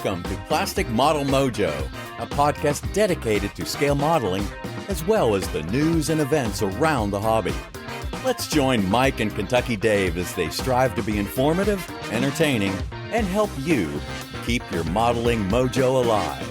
Welcome to Plastic Model Mojo, a podcast dedicated to scale modeling, as well as the news and events around the hobby. Let's join Mike and Kentucky Dave as they strive to be informative, entertaining, and help you keep your modeling mojo alive.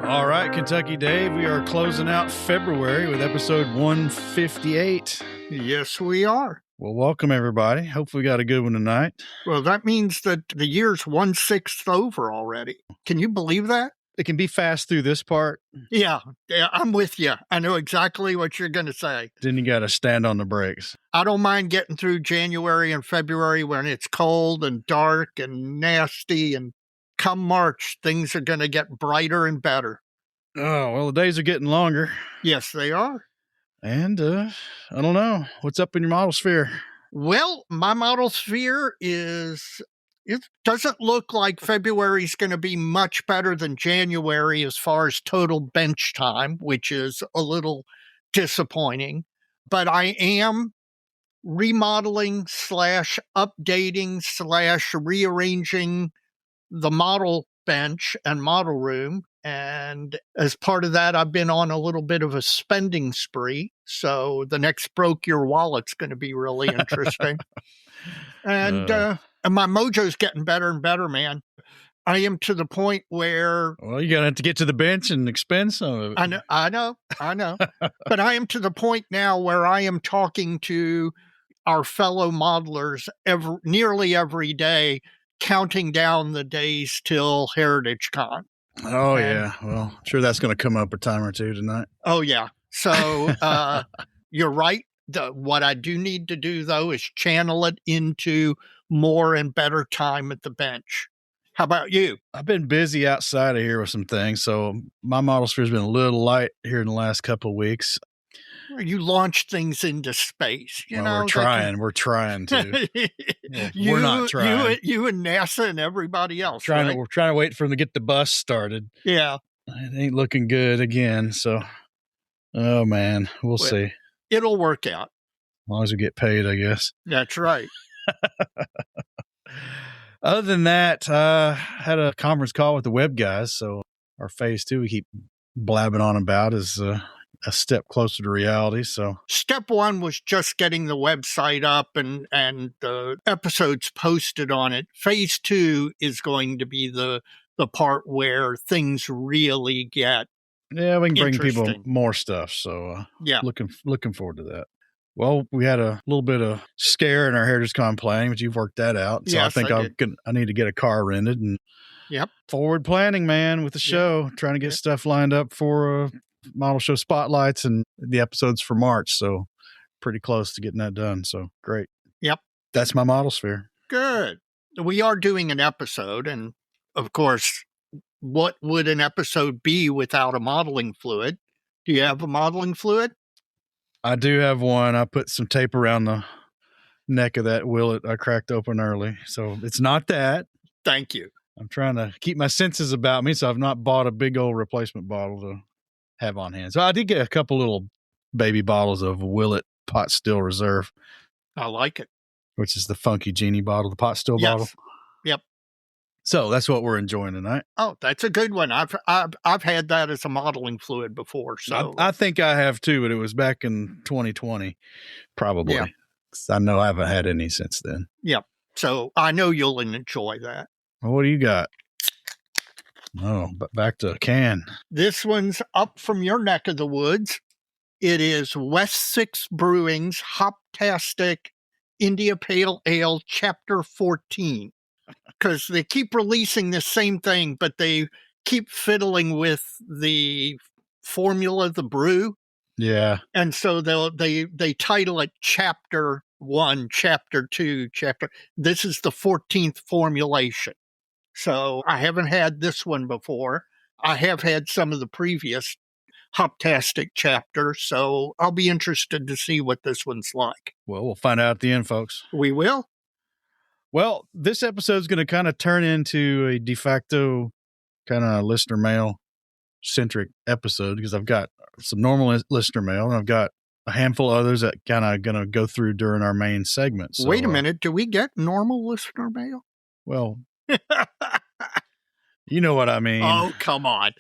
All right, Kentucky Dave, we are closing out February with episode 158. Yes, we are. Well, welcome, everybody. Hopefully we got a good one tonight. Well, that means that the year's 1/6 over already. Can you believe that? It can be fast through this part. Yeah, I'm with you. I know exactly what you're going to say. Then you got to stand on the brakes. I don't mind getting through January and February when it's cold and dark and nasty, and come March, things are going to get brighter and better. Oh, well, the days are getting longer. Yes, they are. And I don't know. What's up in your model sphere? Well, my model sphere it doesn't look like February's going to be much better than January as far as total bench time, which is a little disappointing. But I am remodeling / updating / rearranging the model bench and model room. And as part of that, I've been on a little bit of a spending spree. So the next Broke Your Wallet's going to be really interesting. And my mojo's getting better and better, man. I am to the point where... Well, you're going to have to get to the bench and expend some of it. I know. But I am to the point now where I am talking to our fellow modelers nearly every day, counting down the days till Heritage Con. Oh, yeah. Well, I'm sure that's going to come up a time or two tonight. Oh, yeah. So you're right. What I do need to do, though, is channel it into more and better time at the bench. How about you? I've been busy outside of here with some things, so my model sphere has been a little light here in the last couple of weeks. You launch things into space. We're trying to. We're not trying. You and NASA and everybody else. We're trying to wait for them to get the bus started. Yeah. It ain't looking good again. So, oh man, we'll see. It'll work out. As long as we get paid, I guess. That's right. Other than that, I had a conference call with the web guys. So our phase 2 we keep blabbing on about is a step closer to reality. So step 1 was just getting the website up and the episodes posted on it. Phase 2 is going to be the part where things really get we can bring people more stuff. So yeah, looking forward to that. Well, we had a little bit of scare in our Heritage Con planning, but you've worked that out. So yes, I think I need to get a car rented and forward planning, man, with the show, trying to get stuff lined up for model show spotlights and the episodes for March. So pretty close to getting that done. So great. Yep. That's my model sphere. Good. We are doing an episode. And of course, what would an episode be without a modeling fluid? Do you have a modeling fluid? I do have one. I put some tape around the neck of that willet I cracked open early. So it's not that. Thank you. I'm trying to keep my senses about me. So I've not bought a big old replacement bottle to have on hand. So I did get a couple little baby bottles of Willet Pot Still Reserve. I like it. Which is the funky genie bottle, the pot still bottle. Yep. So that's what we're enjoying tonight. Oh, that's a good one. I've had that as a modeling fluid before. So I think I have too, but it was back in 2020, probably. Yeah. I know I haven't had any since then. Yep. So I know you'll enjoy that. Well, what do you got? Oh, but back to a can. This one's up from your neck of the woods. It is West 6 Brewing's Hoptastic India Pale Ale Chapter 14. Because they keep releasing the same thing, but they keep fiddling with the formula, the brew. Yeah. And so they title it Chapter 1, Chapter 2, This is the 14th formulation. So I haven't had this one before. I have had some of the previous Hoptastic chapters, so I'll be interested to see what this one's like. Well, we'll find out at the end, folks. We will. Well, this episode is going to kind of turn into a de facto kind of listener mail centric episode because I've got some normal listener mail and I've got a handful of others that kind of going to go through during our main segment. So, wait a minute. Do we get normal listener mail? Well, you know what I mean. Oh, come on.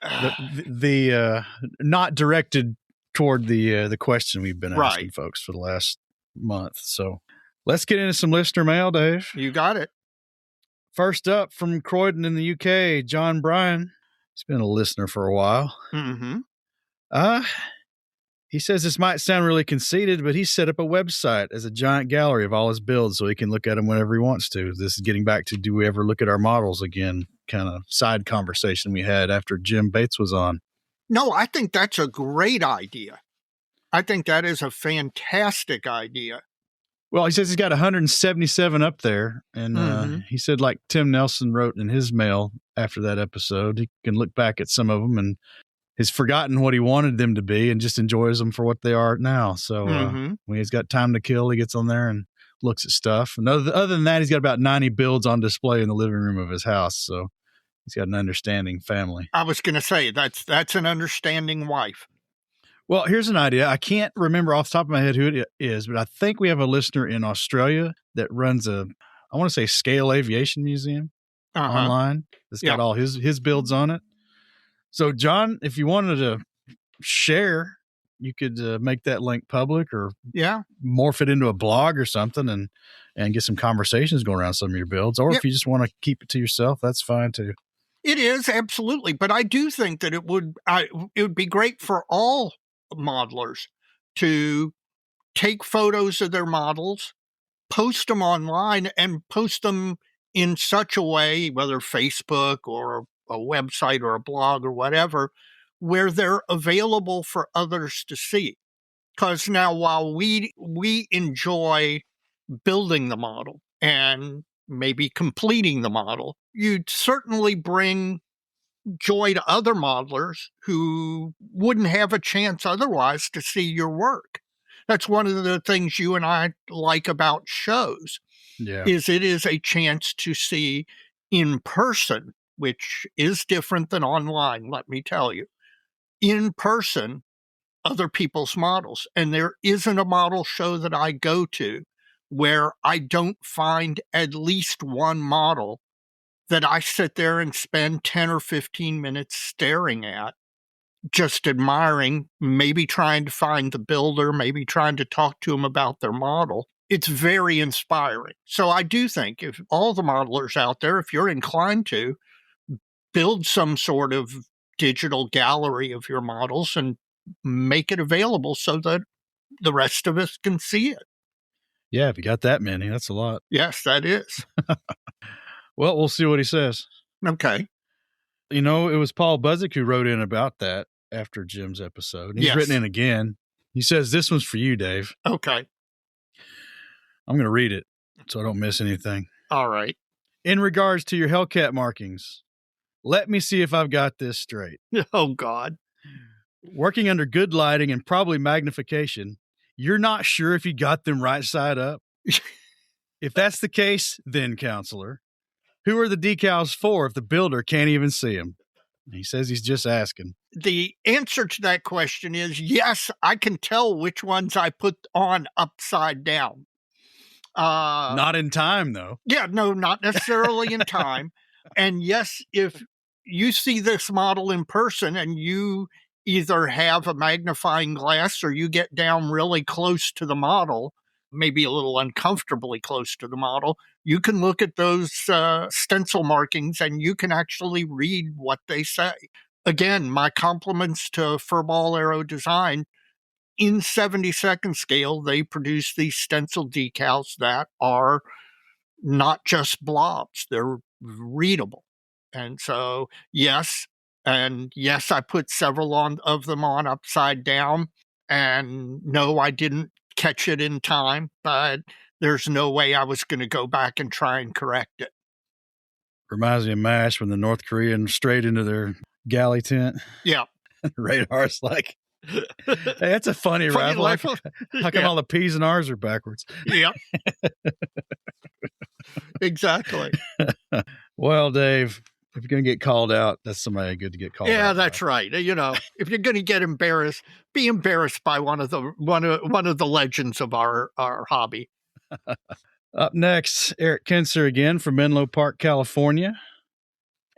The not directed toward the question we've been asking folks for the last month. So let's get into some listener mail, Dave. You got it. First up from Croydon in the UK, John Bryan. He's been a listener for a while. Mm-hmm. He says this might sound really conceited, but he set up a website as a giant gallery of all his builds so he can look at them whenever he wants to. This is getting back to do we ever look at our models again kind of side conversation we had after Jim Bates was on. No, I think that's a great idea. I think that is a fantastic idea. Well, he says he's got 177 up there. And he said, like Tim Nelson wrote in his mail after that episode, he can look back at some of them and has forgotten what he wanted them to be and just enjoys them for what they are now. So when he's got time to kill, he gets on there and looks at stuff. And other than that, he's got about 90 builds on display in the living room of his house. So he's got an understanding family. I was going to say, that's an understanding wife. Well, here's an idea. I can't remember off the top of my head who it is, but I think we have a listener in Australia that runs I want to say Scale Aviation Museum online. It's got all his builds on it. So, John, if you wanted to share, you could make that link public or morph it into a blog or something and get some conversations going around some of your builds. Or if you just want to keep it to yourself, that's fine too. It is, absolutely. But I do think that it would be great for all modelers to take photos of their models, post them online, and post them in such a way, whether Facebook or a website or a blog or whatever, where they're available for others to see. Because now while we enjoy building the model and maybe completing the model, you'd certainly bring joy to other modelers who wouldn't have a chance otherwise to see your work. That's one of the things you and I like about shows, is it is a chance to see in person, which is different than online, let me tell you, in person, other people's models. And there isn't a model show that I go to where I don't find at least one model that I sit there and spend 10 or 15 minutes staring at, just admiring, maybe trying to find the builder, maybe trying to talk to them about their model. It's very inspiring. So I do think if all the modelers out there, if you're inclined to, build some sort of digital gallery of your models and make it available so that the rest of us can see it. Yeah, if you got that many, that's a lot. Yes, that is. Well, we'll see what he says. Okay. You know, it was Paul Buzik who wrote in about that after Jim's episode. He's written in again. He says, this one's for you, Dave. Okay. I'm going to read it so I don't miss anything. All right. In regards to your Hellcat markings, let me see if I've got this straight. Oh, God. Working under good lighting and probably magnification, you're not sure if you got them right side up? If that's the case, then, counselor, who are the decals for if the builder can't even see them? He says he's just asking. The answer to that question is yes, I can tell which ones I put on upside down. Not in time, though. Yeah, no, not necessarily in time. And yes, if you see this model in person and you either have a magnifying glass or you get down really close to the model, maybe a little uncomfortably close to the model, you can look at those stencil markings and you can actually read what they say. Again, my compliments to Furball Aero Design. In 70-second scale, they produce these stencil decals that are not just blobs. They're readable. And so, yes, I put several of them on upside down. And no, I didn't catch it in time, but there's no way I was going to go back and try and correct it. Reminds me of MASH when the North Koreans straight into their galley tent. Yeah. Radar's like, hey, that's a funny rifle. How come all the P's and R's are backwards? Yeah. Exactly. Well, Dave, If you're going to get called out, that's somebody good to get called out. Yeah, that's right. You know, if you're going to get embarrassed, be embarrassed by one of the legends of our hobby. Up next, Eric Kinser again from Menlo Park, California.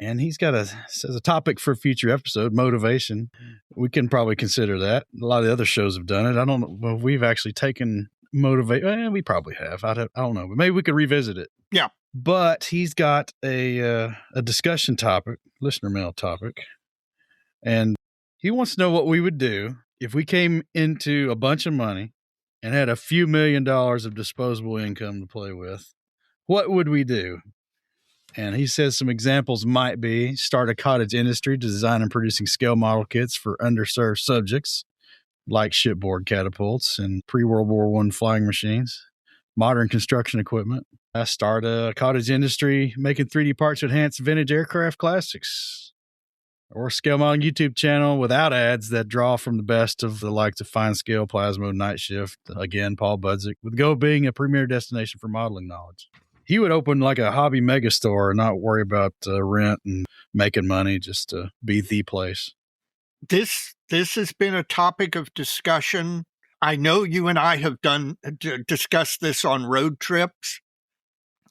And he's got says a topic for a future episode, motivation. We can probably consider that. A lot of the other shows have done it. I don't know. Well, we've actually taken motivate. We probably have. I don't know. But maybe we could revisit it. Yeah. But he's got a discussion topic, listener mail topic. And he wants to know what we would do if we came into a bunch of money and had a few $1 million of disposable income to play with. What would we do? And he says some examples might be start a cottage industry to design and producing scale model kits for underserved subjects like shipboard catapults and pre-World War I flying machines, modern construction equipment. Start a cottage industry making 3D parts to enhance vintage aircraft classics. Or scale modeling YouTube channel without ads that draw from the best of the likes of Fine Scale, Plasmo, Night Shift. Again, Paul Budzik, with Go being a premier destination for modeling knowledge. He would open like a hobby mega store and not worry about rent and making money, just to be the place. This has been a topic of discussion. I know you and I have discussed this on road trips.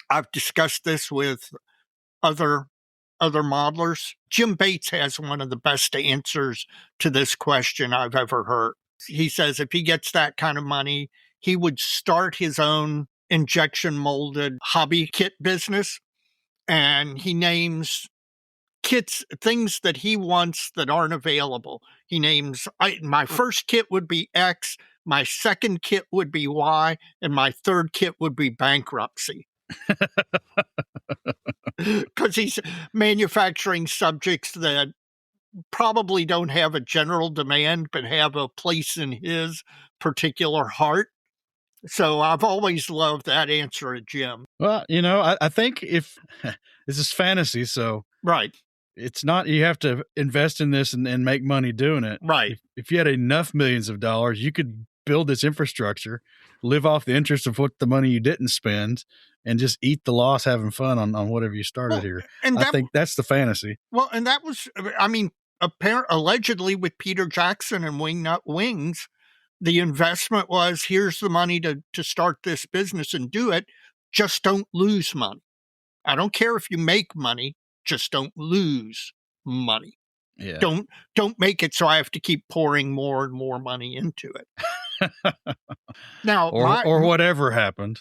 I've discussed this with other modelers. Jim Bates has one of the best answers to this question I've ever heard. He says if he gets that kind of money, he would start his own injection molded hobby kit business. And he names kits, things that he wants that aren't available. He names, my first kit would be X, my second kit would be Y, and my third kit would be bankruptcy. Because he's manufacturing subjects that probably don't have a general demand, but have a place in his particular heart. So I've always loved that answer at Jim. Well, I think if this is fantasy, so right, it's not, you have to invest in this and make money doing it. Right. If you had enough millions of dollars, you could build this infrastructure, live off the interest of what the money you didn't spend, and just eat the loss having fun on whatever you started here. And I think that's the fantasy. Well, and that was, allegedly with Peter Jackson and Wingnut Wings, the investment was, here's the money to start this business and do it. Just don't lose money. I don't care if you make money, just don't lose money. Yeah. Don't make it so I have to keep pouring more and more money into it. Now, or whatever happened.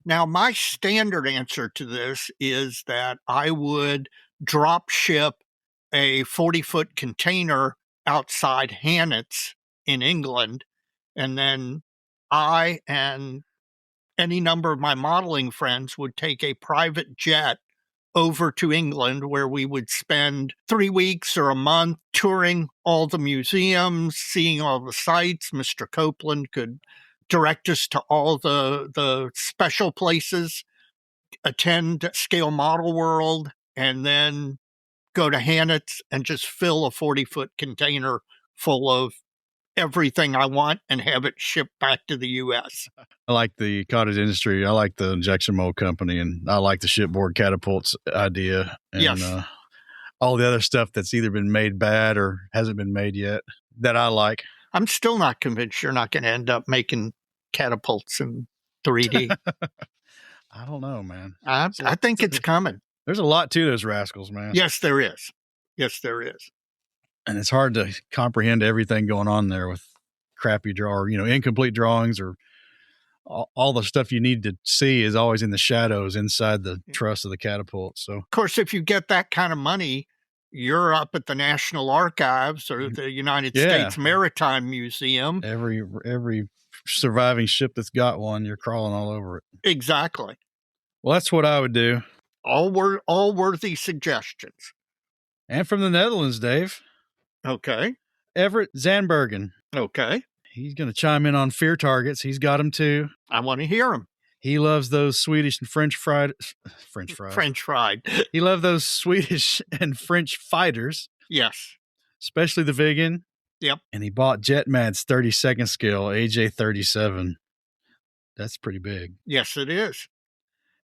Now, my standard answer to this is that I would drop ship a 40-foot container outside Hannets in England, and then I and any number of my modeling friends would take a private jet over to England, where we would spend 3 weeks or a month touring all the museums, seeing all the sites. Mr. Copeland could direct us to all the special places, attend Scale Model World, and then go to Hannets and just fill a 40-foot container full of everything I want and have it shipped back to the U.S. I like the cottage industry. I like the injection mold company, and I like the shipboard catapults idea. And, yes. All the other stuff that's either been made bad or hasn't been made yet that I like. I'm still not convinced you're not going to end up making catapults in 3D. I don't know, man. I think it's coming. There's a lot to those rascals, man. Yes, there is. Yes, there is. And it's hard to comprehend everything going on there with crappy incomplete drawings, or all the stuff you need to see is always in the shadows inside the truss of the catapult. So, of course, if you get that kind of money, you're up at the National Archives or the United States Maritime Museum. Every surviving ship that's got one, you're crawling all over it. Exactly. Well, that's what I would do. All worthy suggestions. And from the Netherlands, Dave. Okay. Everett Zandbergen. Okay. He's going to chime in on fear targets. He's got them too. I want to hear him. He loves those Swedish and French fried. He loves those Swedish and French fighters. Yes. Especially the Viggen. Yep. And he bought Jetmad's 32nd scale AJ37. That's pretty big. Yes, it is.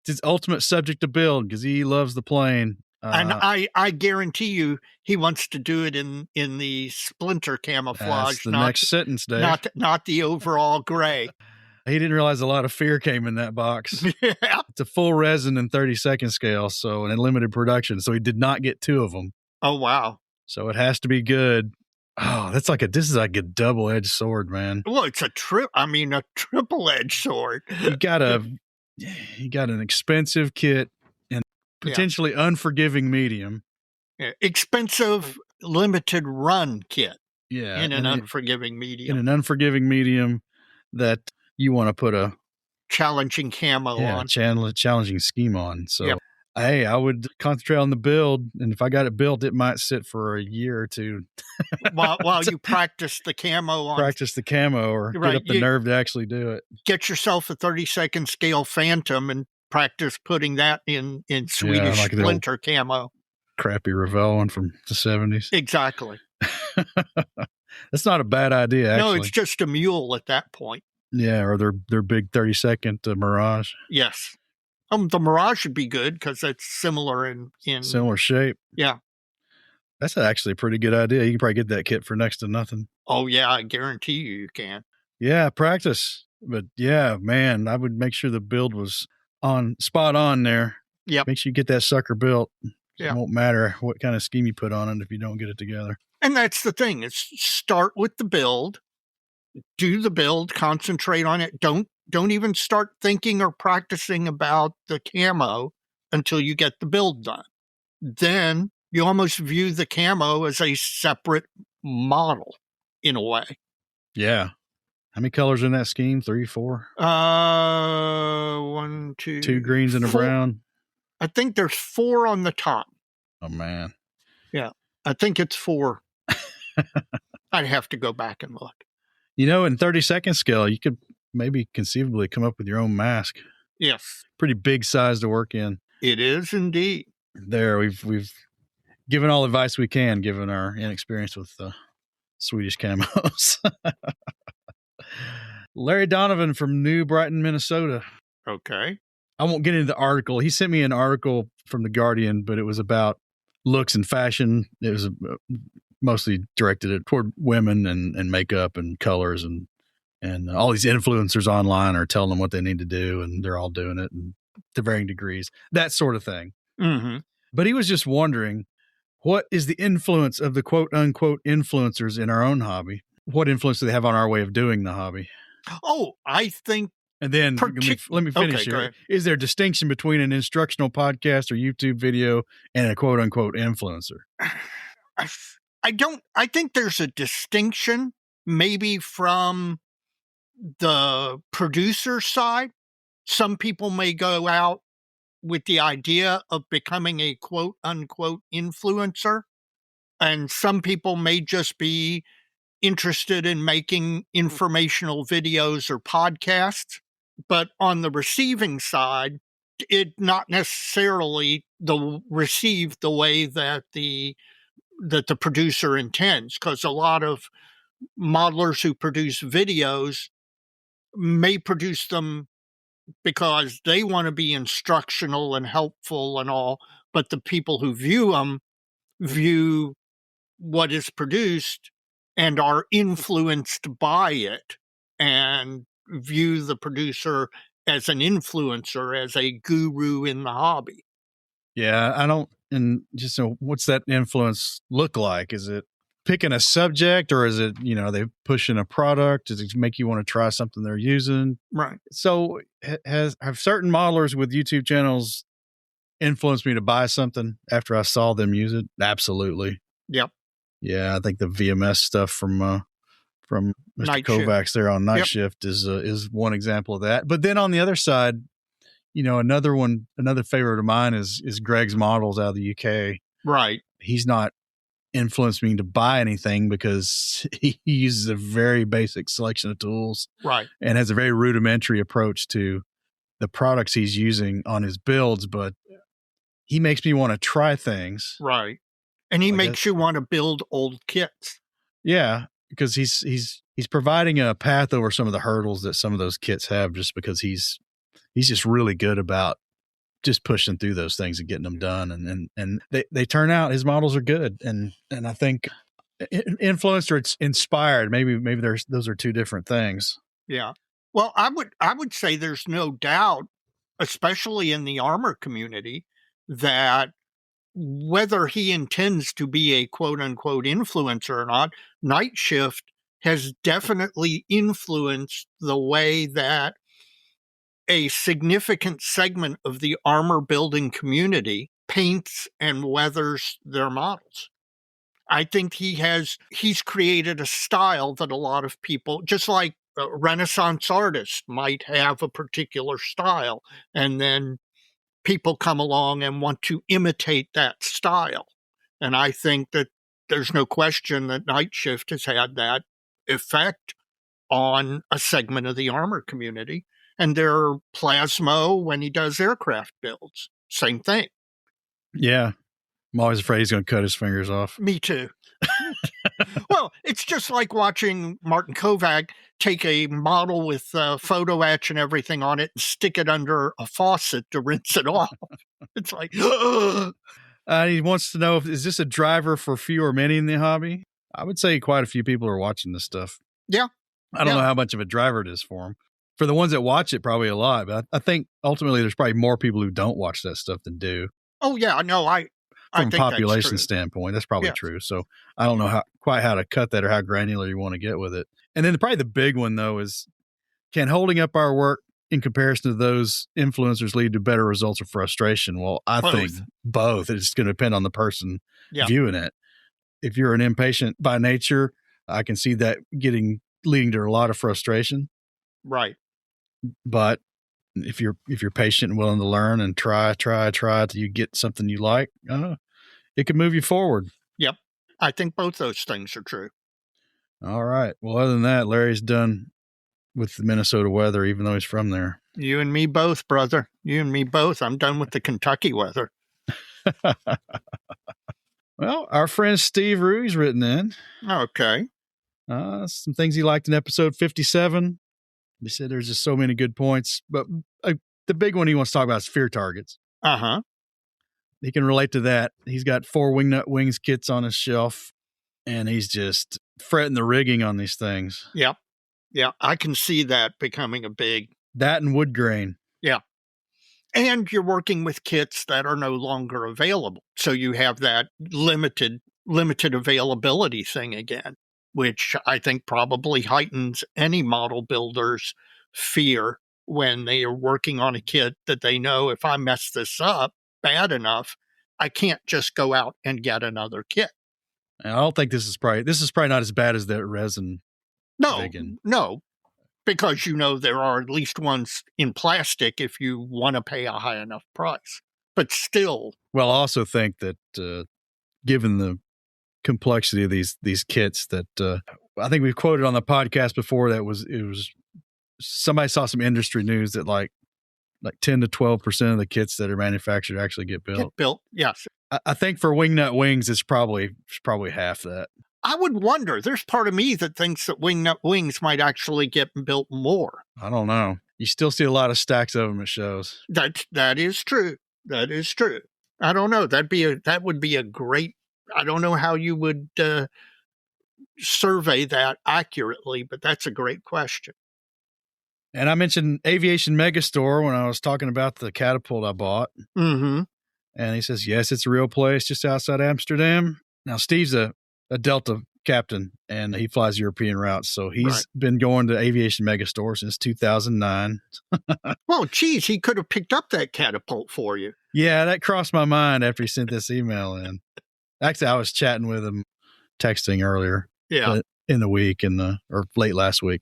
It's his ultimate subject to build because he loves the plane. And I guarantee you he wants to do it in the splinter camouflage. That's the next sentence, Dave. Not the overall gray. He didn't realize a lot of fear came in that box. Yeah. It's a full resin and 30-second scale, so in limited production. So he did not get 2 of them. Oh, wow. So it has to be good. Oh, this is like a double-edged sword, man. Well, it's a triple-edged sword. You got an expensive kit and potentially unforgiving medium. Yeah. Expensive limited run kit. Yeah. In an unforgiving medium. In an unforgiving medium that you want to put a challenging camo on. Challenging scheme on. So, hey, I would concentrate on the build. And if I got it built, it might sit for a year or two. while you practice the camo on. Practice the camo or get up the nerve to actually do it. Get yourself a 30-second scale Phantom and practice putting that in Swedish like splinter camo. Crappy Revell one from the 70s. Exactly. That's not a bad idea, actually. No, it's just a mule at that point. Yeah, or their big 30-second Mirage. Yes. The Mirage would be good because it's similar in similar shape. Yeah. That's actually a pretty good idea. You can probably get that kit for next to nothing. Oh, yeah, I guarantee you can. Yeah, practice. But yeah, man, I would make sure the build was spot on there. Yep. Make sure you get that sucker built. Yeah. It won't matter what kind of scheme you put on it if you don't get it together. And that's the thing. Is start with the build. Do the build, concentrate on it. Don't even start thinking or practicing about the camo until you get the build done. Then you almost view the camo as a separate model in a way. Yeah. How many colors in that scheme? 3, 4? 1, 2. 2 greens and a brown. I think there's 4 on the top. Oh, man. Yeah. I think it's 4. I'd have to go back and look. In 30-second scale, you could maybe conceivably come up with your own mask. Yes. Pretty big size to work in. It is indeed. There, we've given all advice we can, given our inexperience with Swedish camos. Larry Donovan from New Brighton, Minnesota. Okay. I won't get into the article. He sent me an article from The Guardian, but it was about looks and fashion. It was mostly directed toward women and makeup and colors and all these influencers online are telling them what they need to do, and they're all doing it and to varying degrees, that sort of thing. Mm-hmm. But he was just wondering, what is the influence of the quote unquote influencers in our own hobby? What influence do they have on our way of doing the hobby? Oh, I think. And then let me finish here. Is there a distinction between an instructional podcast or YouTube video and a quote unquote influencer? I think there's a distinction maybe from the producer side. Some people may go out with the idea of becoming a quote unquote influencer, and some people may just be interested in making informational videos or podcasts. But on the receiving side, it not necessarily received the way that the producer intends, because a lot of modelers who produce videos may produce them because they want to be instructional and helpful and all, but the people who view them view what is produced and are influenced by it and view the producer as an influencer, as a guru in the hobby. Yeah, I don't. And just what's that influence look like? Is it picking a subject, or is it, they pushing a product? Does it make you want to try something they're using? Right. So have certain modelers with YouTube channels influenced me to buy something after I saw them use it? Absolutely. Yep. Yeah, I think the VMS stuff from Mr. Night Kovacs Shift. there on Night Shift is one example of that. But then on the other side, another favorite of mine is Greg's Models out of the UK. Right. He's not influenced me to buy anything because he uses a very basic selection of tools. Right. And has a very rudimentary approach to the products he's using on his builds, but he makes me want to try things. Right. And he makes you want to build old kits. Yeah, because he's providing a path over some of the hurdles that some of those kits have, just because he's just really good about just pushing through those things and getting them done. And they turn out, his models are good. And I think influenced or it's inspired. Maybe those are two different things. Yeah. Well, I would say there's no doubt, especially in the armor community, that whether he intends to be a quote unquote influencer or not, Night Shift has definitely influenced the way that a significant segment of the armor building community paints and weathers their models. I think he's created a style that a lot of people, just like a Renaissance artist might have a particular style, and then people come along and want to imitate that style. And I think that there's no question that Night Shift has had that effect on a segment of the armor community. And their Plasmo, when he does aircraft builds, same thing. Yeah. I'm always afraid he's going to cut his fingers off. Me too. Well, it's just like watching Martin Kovac take a model with photo etch and everything on it and stick it under a faucet to rinse it off. It's like, he wants to know, is this a driver for few or many in the hobby? I would say quite a few people are watching this stuff. Yeah. I don't know how much of a driver it is for them. For the ones that watch it, probably a lot. But I think ultimately there's probably more people who don't watch that stuff than do. Oh, yeah. No, from a population standpoint, that's probably true. So I don't know quite how to cut that or how granular you want to get with it. And then probably the big one, though, is can holding up our work in comparison to those influencers lead to better results or frustration? Well, I think both. It's going to depend on the person viewing it. If you're an impatient by nature, I can see that leading to a lot of frustration. Right. But if you're patient and willing to learn and try till you get something you like, it can move you forward. Yep. I think both those things are true. All right. Well, other than that, Larry's done with the Minnesota weather, even though he's from there. You and me both, brother. You and me both. I'm done with the Kentucky weather. Well, our friend Steve Rui's written in. Okay. Some things he liked in episode 57. He said there's just so many good points, but the big one he wants to talk about is fear targets. Uh-huh. He can relate to that. He's got 4 Wingnut Wings kits on his shelf, and he's just fretting the rigging on these things. Yep. Yeah, I can see that becoming a big... That and wood grain. Yeah. And you're working with kits that are no longer available. So you have that limited availability thing again, which I think probably heightens any model builder's fear when they are working on a kit that they know if I mess this up bad enough, I can't just go out and get another kit. I don't think this is probably not as bad as that resin. Viggen. No, because there are at least ones in plastic if you want to pay a high enough price. But still. Well, I also think that given the complexity of these kits that I think we've quoted on the podcast before, it was somebody saw some industry news that like 10 to 12% of the kits that are manufactured actually get built. Yes. I think for Wingnut Wings, it's probably half that. I would wonder. There's part of me that thinks that Wingnut Wings might actually get built more. I don't know. You still see a lot of stacks of them at shows. That is true. That is true. I don't know. That would be a great. I don't know how you would survey that accurately, but that's a great question. And I mentioned Aviation Megastore when I was talking about the catapult I bought. Mm-hmm. And he says, yes, it's a real place just outside Amsterdam. Now, Steve's a Delta captain, and he flies European routes. So he's been going to Aviation Megastore since 2009. Well, geez, he could have picked up that catapult for you. Yeah, that crossed my mind after he sent this email in. Actually, I was chatting with him, texting earlier in the week or late last week.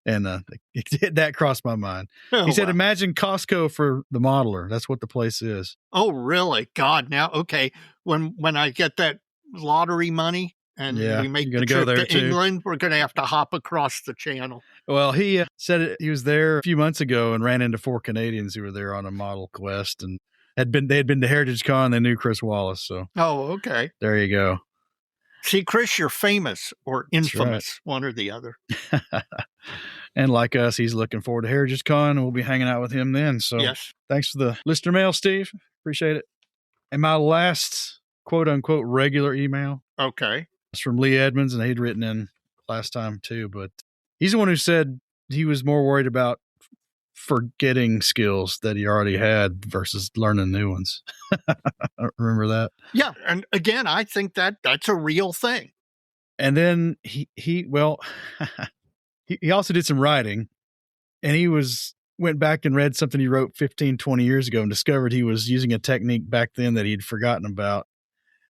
And that crossed my mind. He said, imagine Costco for the modeler. That's what the place is. Oh, really? God, now, okay. When I get that lottery money and we make the trip to England, we're going to have to hop across the channel. Well, he said he was there a few months ago and ran into 4 Canadians who were there on a model quest and they had been to Heritage Con. They knew Chris Wallace. So, okay. There you go. See, Chris, you're famous or infamous, one or the other. And like us, he's looking forward to Heritage Con, and we'll be hanging out with him then. So Yes. Thanks for the listener mail, Steve. Appreciate it. And my last quote-unquote regular email Okay. is from Lee Edmonds, and he'd written in last time too, but he's the one who said he was more worried about forgetting skills that he already had versus learning new ones. Remember that? Yeah. And again, I think that's a real thing. And then he also did some writing, and he went back and read something he wrote 15, 20 years ago and discovered he was using a technique back then that he'd forgotten about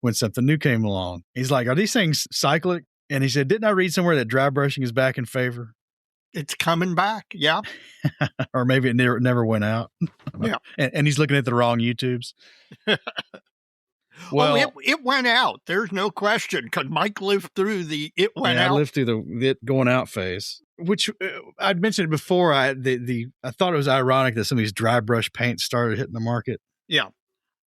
when something new came along. He's like, are these things cyclic? And he said, didn't I read somewhere that dry brushing is back in favor? It's coming back. Yeah. Or maybe it never went out. Yeah. And he's looking at the wrong YouTubes. Well, it went out. There's no question. Because Mike lived through the it went out. I lived through the it going out phase, which I'd mentioned it before. I thought it was ironic that some of these dry brush paints started hitting the market. Yeah.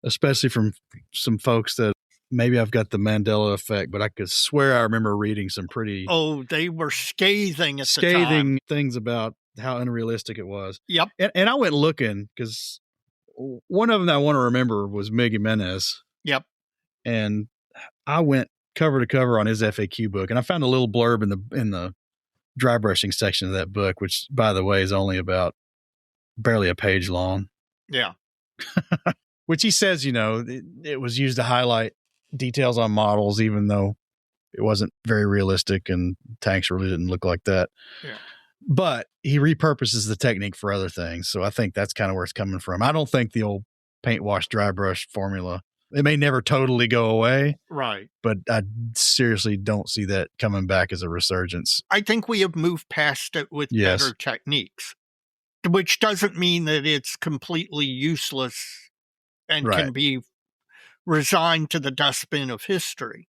Especially from some folks that maybe I've got the Mandela effect, but I could swear I remember reading some pretty... Oh, they were scathing at the time. Things about how unrealistic it was. Yep. And I went looking because one of them that I want to remember was Miggy Menez. Yep. And I went cover to cover on his FAQ book, and I found a little blurb in the dry brushing section of that book, which, by the way, is only about barely a page long. Yeah. Which he says, it was used to highlight details on models, even though it wasn't very realistic and tanks really didn't look like that. Yeah. But he repurposes the technique for other things. So I think that's kind of where it's coming from. I don't think the old paint wash dry brush formula, it may never totally go away. Right. But I seriously don't see that coming back as a resurgence. I think we have moved past it with better techniques, which doesn't mean that it's completely useless and can be resigned to the dustbin of history.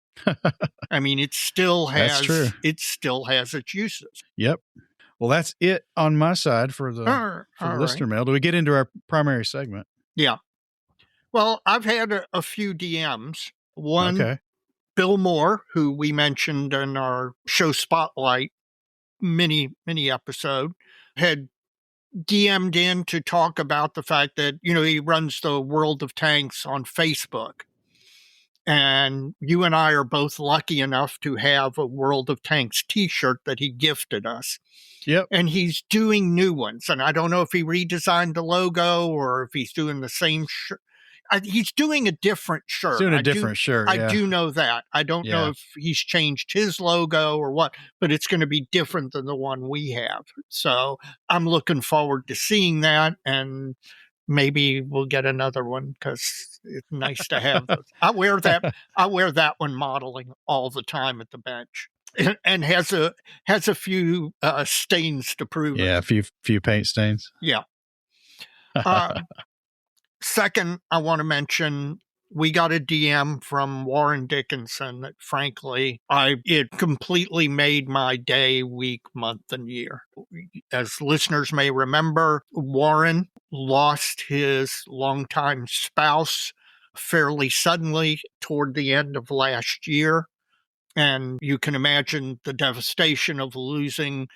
I mean, it still has its uses. Yep. Well, that's it on my side for the listener mail. Do we get into our primary segment? Yeah. Well, I've had a few DMs. One, Bill Moore, who we mentioned in our show Spotlight mini episode, had DM'd in to talk about the fact that, he runs the World of Tanks on Facebook. And you and I are both lucky enough to have a World of Tanks t-shirt that he gifted us. Yep. And he's doing new ones. And I don't know if he redesigned the logo or if he's doing the same shirt. He's doing a different shirt. He's doing a different shirt. I do know that. I don't know if he's changed his logo or what, but it's going to be different than the one we have. So I'm looking forward to seeing that, and maybe we'll get another one because it's nice to have those. I wear that one modeling all the time at the bench, and has a few stains to prove it. Yeah, a few paint stains. Yeah. Second, I want to mention we got a DM from Warren Dickinson that, frankly, it completely made my day, week, month, and year. As listeners may remember, Warren lost his longtime spouse fairly suddenly toward the end of last year. And you can imagine the devastation of losing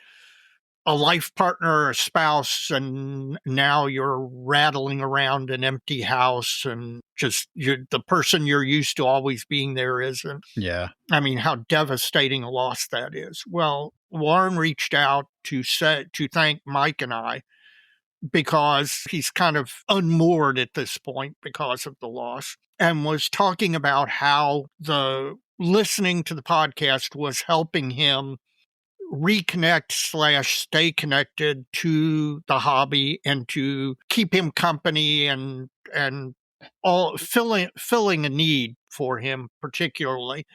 a life partner, a spouse, and now you're rattling around an empty house and just the person you're used to always being there isn't. Yeah. I mean, how devastating a loss that is. Well, Warren reached out to thank Mike and I because he's kind of unmoored at this point because of the loss, and was talking about how the listening to the podcast was helping him reconnect / stay connected to the hobby and to keep him company and all filling a need for him particularly.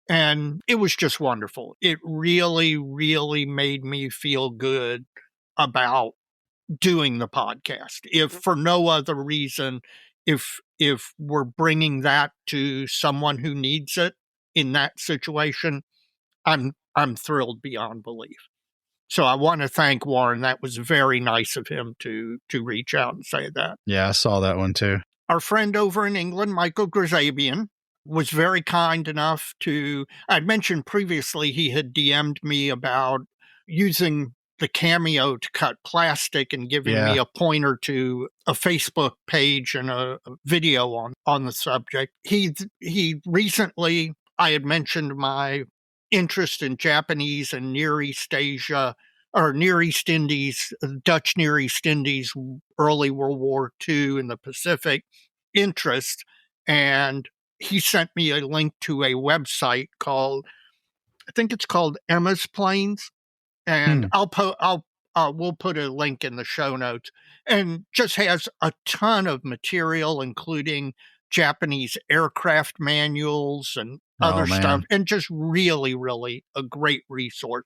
And it was just wonderful. It really, really made me feel good about doing the podcast. If for no other reason, if we're bringing that to someone who needs it in that situation, I'm thrilled beyond belief. So I want to thank Warren. That was very nice of him to reach out and say that. Yeah, I saw that one too. Our friend over in England, Michael Grazabian, was very kind enough to, I'd mentioned previously he had DM'd me about using the Cameo to cut plastic and giving me a pointer to a Facebook page and a video on the subject. He recently, I had mentioned my interest in Japanese and Near East Asia, or Near East Indies, Dutch Near East Indies, early World War II in the Pacific interest. And he sent me a link to a website called, I think it's called Emma's Planes. And we'll put a link in the show notes, and just has a ton of material, including Japanese aircraft manuals and other stuff, and just really, really a great resource.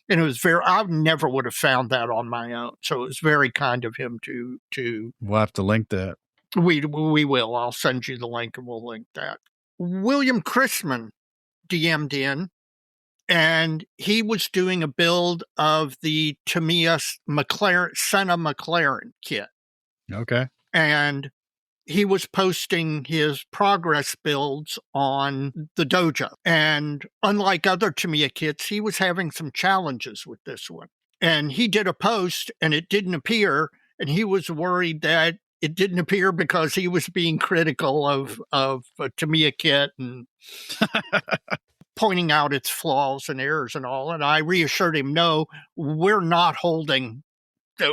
And it was I never would have found that on my own. So it was very kind of him to. We'll have to link that. We will. I'll send you the link and we'll link that. William Chrisman DM'd in, and he was doing a build of the Tamiya Senna McLaren kit. Okay. And he was posting his progress builds on the dojo. And unlike other Tamiya kits, he was having some challenges with this one. And he did a post and it didn't appear. And he was worried that it didn't appear because he was being critical of a Tamiya kit and pointing out its flaws and errors and all. And I reassured him, no, we're not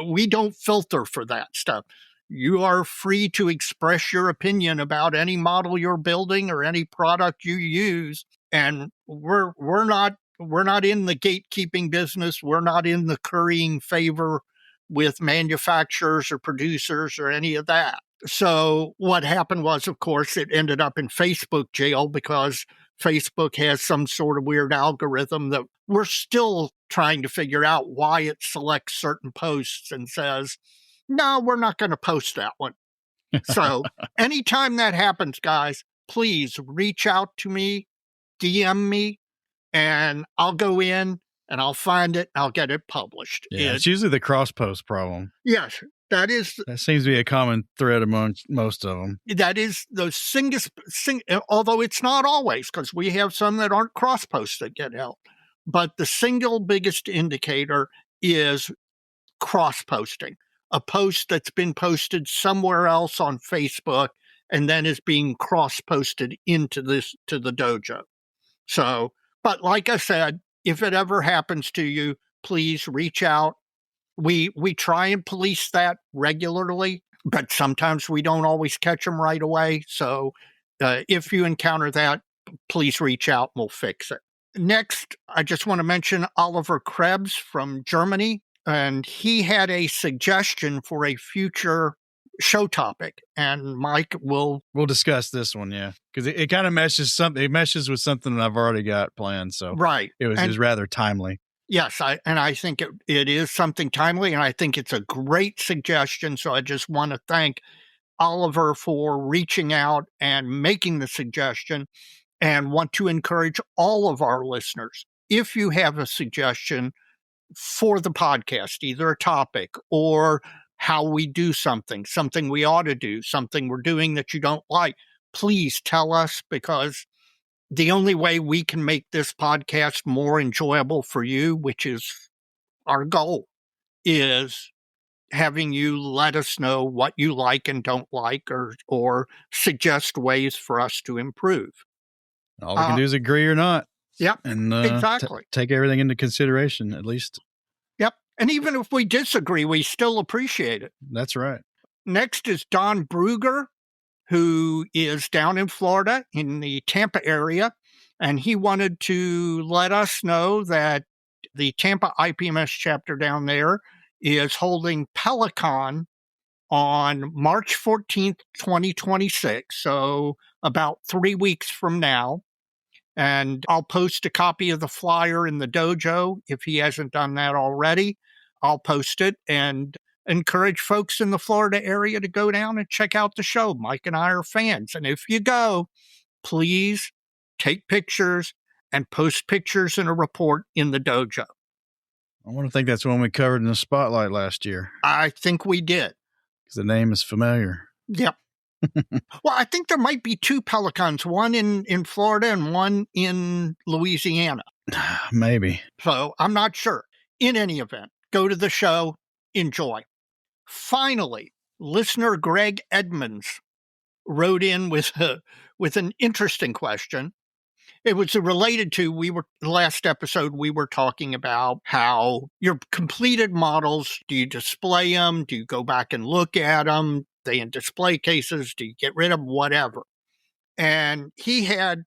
we don't filter for that stuff. You are free to express your opinion about any model you're building or any product you use. And we're not in the gatekeeping business. We're not in the currying favor with manufacturers or producers or any of that. So what happened was, of course, it ended up in Facebook jail because Facebook has some sort of weird algorithm that we're still trying to figure out why it selects certain posts and says, no, we're not going to post that one. So anytime that happens, guys, please reach out to me, DM me, and I'll go in and I'll find it. I'll get it published. Yeah, it's usually the cross-post problem. Yes, that seems to be a common thread among most of them. That is those although it's not always, because we have some that aren't cross-posts that get help. But the single biggest indicator is cross-posting. A post that's been posted somewhere else on Facebook and then is being cross-posted to the dojo. So, but like I said, if it ever happens to you, please reach out. We try and police that regularly, but sometimes we don't always catch them right away. So if you encounter that, please reach out and we'll fix it. Next, I just want to mention Oliver Krebs from Germany, and he had a suggestion for a future show topic. And Mike we'll discuss this one, yeah, because it kind of meshes with something that I've already got planned. So right, it was rather timely. Yes, I think it is something timely, and I think it's a great suggestion. So I just want to thank Oliver for reaching out and making the suggestion, and want to encourage all of our listeners, if you have a suggestion for the podcast, either a topic or how we do something we ought to do, something we're doing that you don't like, please tell us, because the only way we can make this podcast more enjoyable for you, which is our goal, is having you let us know what you like and don't like, or suggest ways for us to improve. All we can do is agree or not. Yep, and exactly. Take everything into consideration, at least. Yep, and even if we disagree, we still appreciate it. That's right. Next is Don Bruger, who is down in Florida in the Tampa area, and he wanted to let us know that the Tampa IPMS chapter down there is holding Pelicon on March 14th, 2026, so about 3 weeks from now. And I'll post a copy of the flyer in the dojo. If he hasn't done that already, I'll post it and encourage folks in the Florida area to go down and check out the show. Mike and I are fans. And if you go, please take pictures and post pictures and a report in the dojo. I want to think that's one we covered in the spotlight last year. I think we did. Because the name is familiar. Yep. Well, I think there might be two Pelicans, one in Florida and one in Louisiana. Maybe. So I'm not sure. In any event, go to the show, enjoy. Finally, listener Greg Edmonds wrote in with an interesting question. It was related to, last episode, we were talking about how your completed models, do you display them? Do you go back and look at them? They in display cases? Do you get rid of them? Whatever. And he had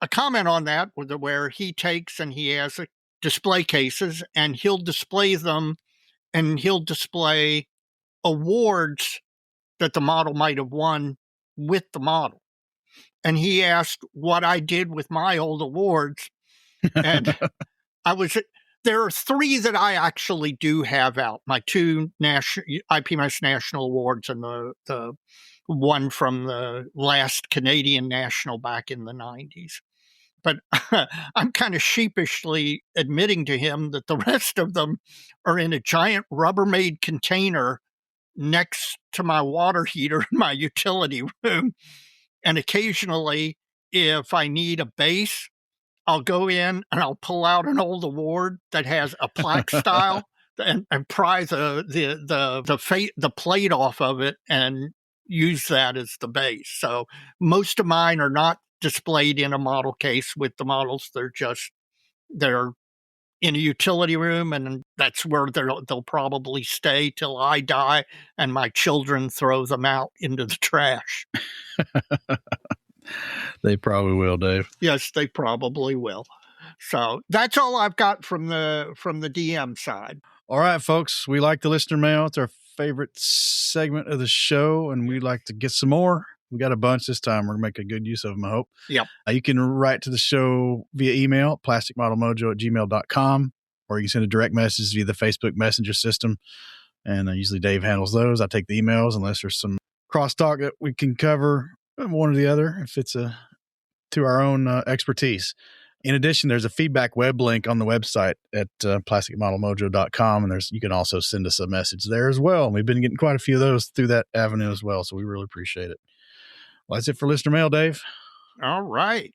a comment on that where he takes and he has display cases and he'll display them and he'll display awards that the model might have won with the model. And he asked what I did with my old awards. And there are 3 that I actually do have out. My 2 IPMS National Awards and the one from the last Canadian National back in the 90s. But I'm kind of sheepishly admitting to him that the rest of them are in a giant Rubbermaid container next to my water heater in my utility room. And occasionally, if I need a base, I'll go in and I'll pull out an old award that has a plaque style and pry the plate off of it and use that as the base. So most of mine are not displayed in a model case with the models. They're in a utility room, and that's where they'll probably stay till I die and my children throw them out into the trash. They probably will, Dave. Yes, they probably will. So that's all I've got from the DM side. All right, folks. We like the listener mail. It's our favorite segment of the show, and we'd like to get some more. We got a bunch this time. We're going to make a good use of them, I hope. Yep. You can write to the show via email, plasticmodelmojo@gmail.com, or you can send a direct message via the Facebook Messenger system. And usually Dave handles those. I take the emails unless there's some crosstalk that we can cover one or the other if it's to our own expertise. In addition, there's a feedback web link on the website at plasticmodelmojo.com, and you can also send us a message there as well. And we've been getting quite a few of those through that avenue as well, so we really appreciate it. Well, that's it for listener mail, Dave. All right.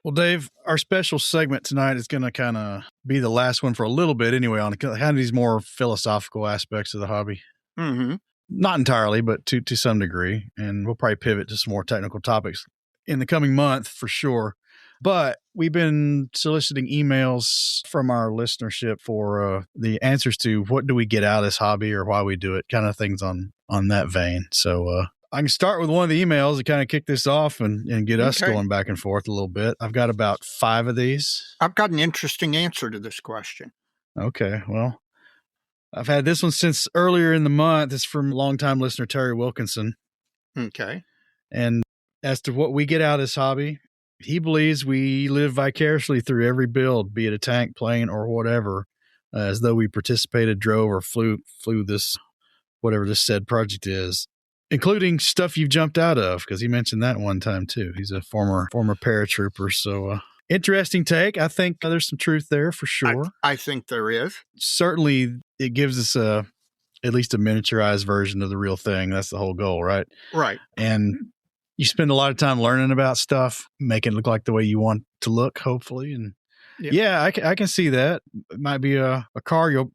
Well, Dave, our special segment tonight is going to kind of be the last one for a little bit anyway on kind of these more philosophical aspects of the hobby. Mm-hmm. Not entirely, but to some degree. And we'll probably pivot to some more technical topics in the coming month for sure. But we've been soliciting emails from our listenership for the answers to what do we get out of this hobby or why we do it, kind of things on that vein. So I can start with one of the emails to kind of kick this off and get us going back and forth a little bit. I've got about 5 of these. I've got an interesting answer to this question. Okay, well, I've had this one since earlier in the month. It's from longtime listener Terry Wilkinson. Okay. And as to what we get out of this hobby, he believes we live vicariously through every build, be it a tank, plane, or whatever, as though we participated, drove, or flew this, whatever this said project is, including stuff you've jumped out of, because he mentioned that one time too. He's a former paratrooper. So interesting take. I think there's some truth there for sure. I think there is. Certainly it gives us at least a miniaturized version of the real thing. That's the whole goal, right? Right. And you spend a lot of time learning about stuff, making it look like the way you want to look, hopefully. And yeah, I can see that. It might be a car you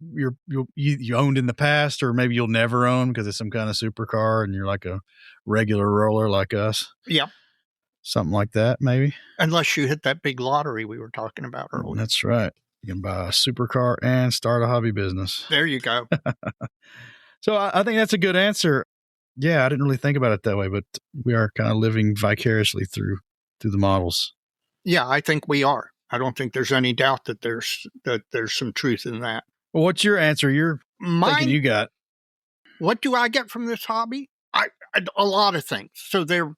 owned in the past, or maybe you'll never own because it's some kind of supercar and you're like a regular roller like us. Yep. Something like that, maybe. Unless you hit that big lottery we were talking about earlier. That's right. You can buy a supercar and start a hobby business. There you go. So I think that's a good answer. Yeah, I didn't really think about it that way, but we are kind of living vicariously through the models. Yeah, I think we are. I don't think there's any doubt that there's some truth in that. Well, what's your answer? You're thinking you got. What do I get from this hobby? A lot of things. So there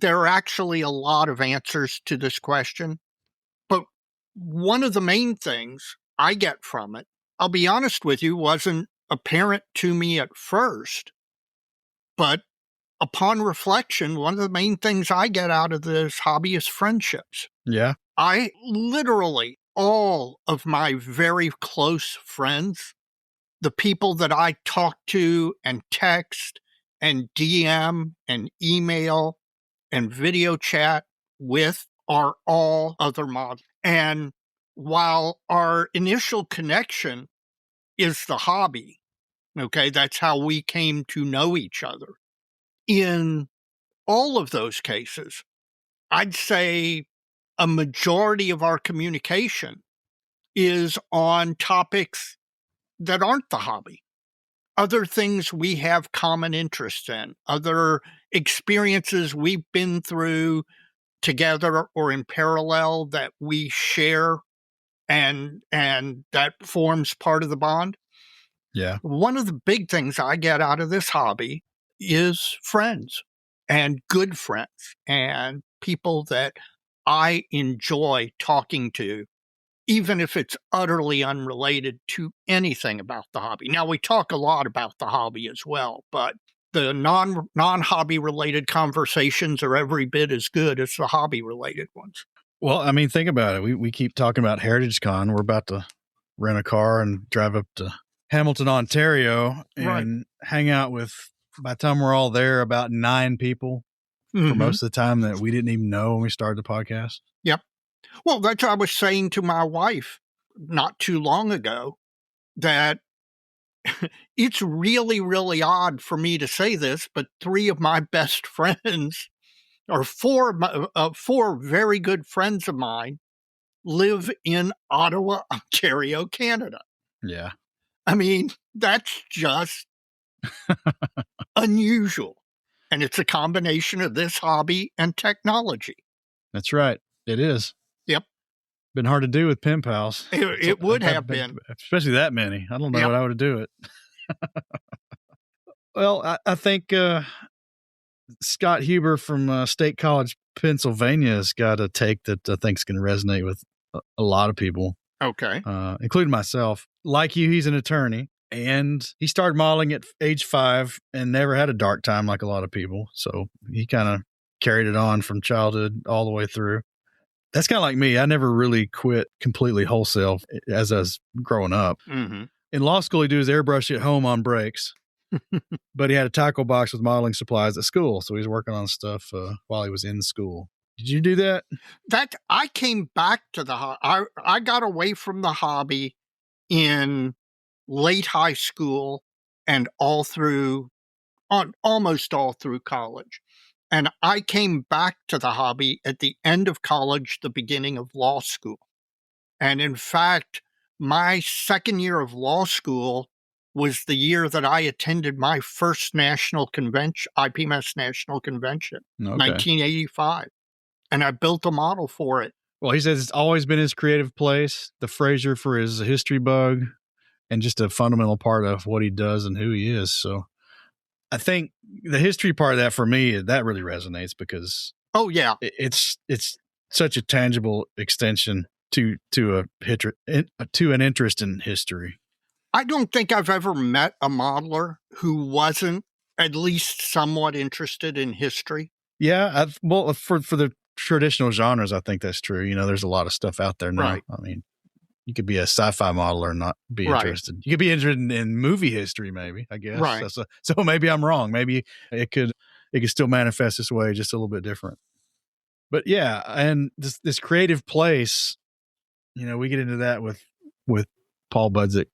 are actually a lot of answers to this question. But one of the main things I get from it, I'll be honest with you, wasn't apparent to me at first. But upon reflection, one of the main things I get out of this hobby is friendships. Yeah. I literally, all of my very close friends, the people that I talk to and text and DM and email and video chat with, are all other models. And while our initial connection is the hobby, okay, that's how we came to know each other. In all of those cases, I'd say a majority of our communication is on topics that aren't the hobby. Other things we have common interest in, other experiences we've been through together or in parallel that we share, and that forms part of the bond. Yeah. One of the big things I get out of this hobby is friends, and good friends, and people that I enjoy talking to, even if it's utterly unrelated to anything about the hobby. Now, we talk a lot about the hobby as well, but the non-hobby related conversations are every bit as good as the hobby related ones. Well, I mean, think about it. We keep talking about Heritage Con. We're about to rent a car and drive up to Hamilton, Ontario, and hang out with, by the time we're all there, about 9 people for most of the time that we didn't even know when we started the podcast. Yep. Well, that's what I was saying to my wife not too long ago, that it's really, really odd for me to say this, but 3 of my best friends, or 4 very good friends of mine, live in Ottawa, Ontario, Canada. Yeah. I mean, that's just unusual. And it's a combination of this hobby and technology. That's right. It is. Yep. Been hard to do with pen pals. It would have been. Especially that many. I don't know what I would do it. Well, I think Scott Huber from State College, Pennsylvania has got a take that I think is going to resonate with a lot of people. Okay. Including myself. Like you, he's an attorney. And he started modeling at age 5 and never had a dark time like a lot of people. So he kind of carried it on from childhood all the way through. That's kind of like me. I never really quit completely wholesale as I was growing up. Mm-hmm. In law school, he'd do his airbrush at home on breaks. But he had a tackle box with modeling supplies at school. So he was working on stuff while he was in school. Did you do that? I came back to the hobby. I got away from the hobby in late high school and almost all through college. And I came back to the hobby at the end of college, the beginning of law school. And in fact, my second year of law school was the year that I attended my first national convention, IPMS National Convention, 1985. And I built a model for it. Well, he says it's always been his creative place, the Fraser for his history bug, and just a fundamental part of what he does and who he is. So I think the history part of that for me, that really resonates because it's such a tangible extension to an interest in history. I don't think I've ever met a modeler who wasn't at least somewhat interested in history. Yeah, for the traditional genres, I think that's true. You know, there's a lot of stuff out there now. Right. I mean, you could be a sci-fi modeler and not be interested. You could be interested in movie history, maybe, I guess. Right. So maybe I'm wrong. Maybe it could still manifest this way, just a little bit different. But yeah, and this creative place, you know, we get into that with Paul Budzik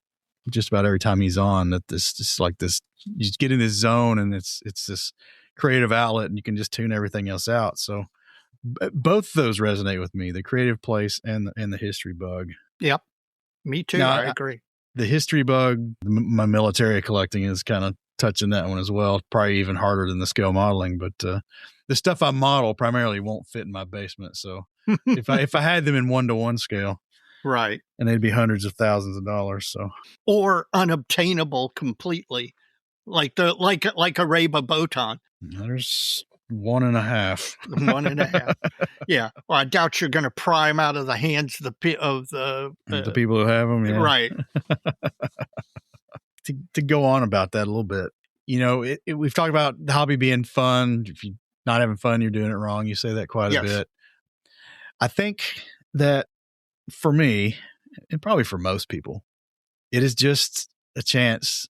just about every time he's on. That you just get in this zone, and it's this creative outlet, and you can just tune everything else out. So both of those resonate with me: the creative place and the history bug. Yep. Me too. Now, I agree. The history bug, my military collecting is kind of touching that one as well. Probably even harder than the scale modeling, but the stuff I model primarily won't fit in my basement. So if I had them in 1-to-1 scale, right, and they'd be hundreds of thousands of dollars. So or unobtainable completely, like a Reba Botan. There's 1.5. 1.5. Yeah. Well, I doubt you're going to pry them out of the hands of the people who have them. Yeah. Right. to go on about that a little bit, you know, we've talked about the hobby being fun. If you're not having fun, you're doing it wrong. You say that quite a bit. I think that for me, and probably for most people, it is just a chance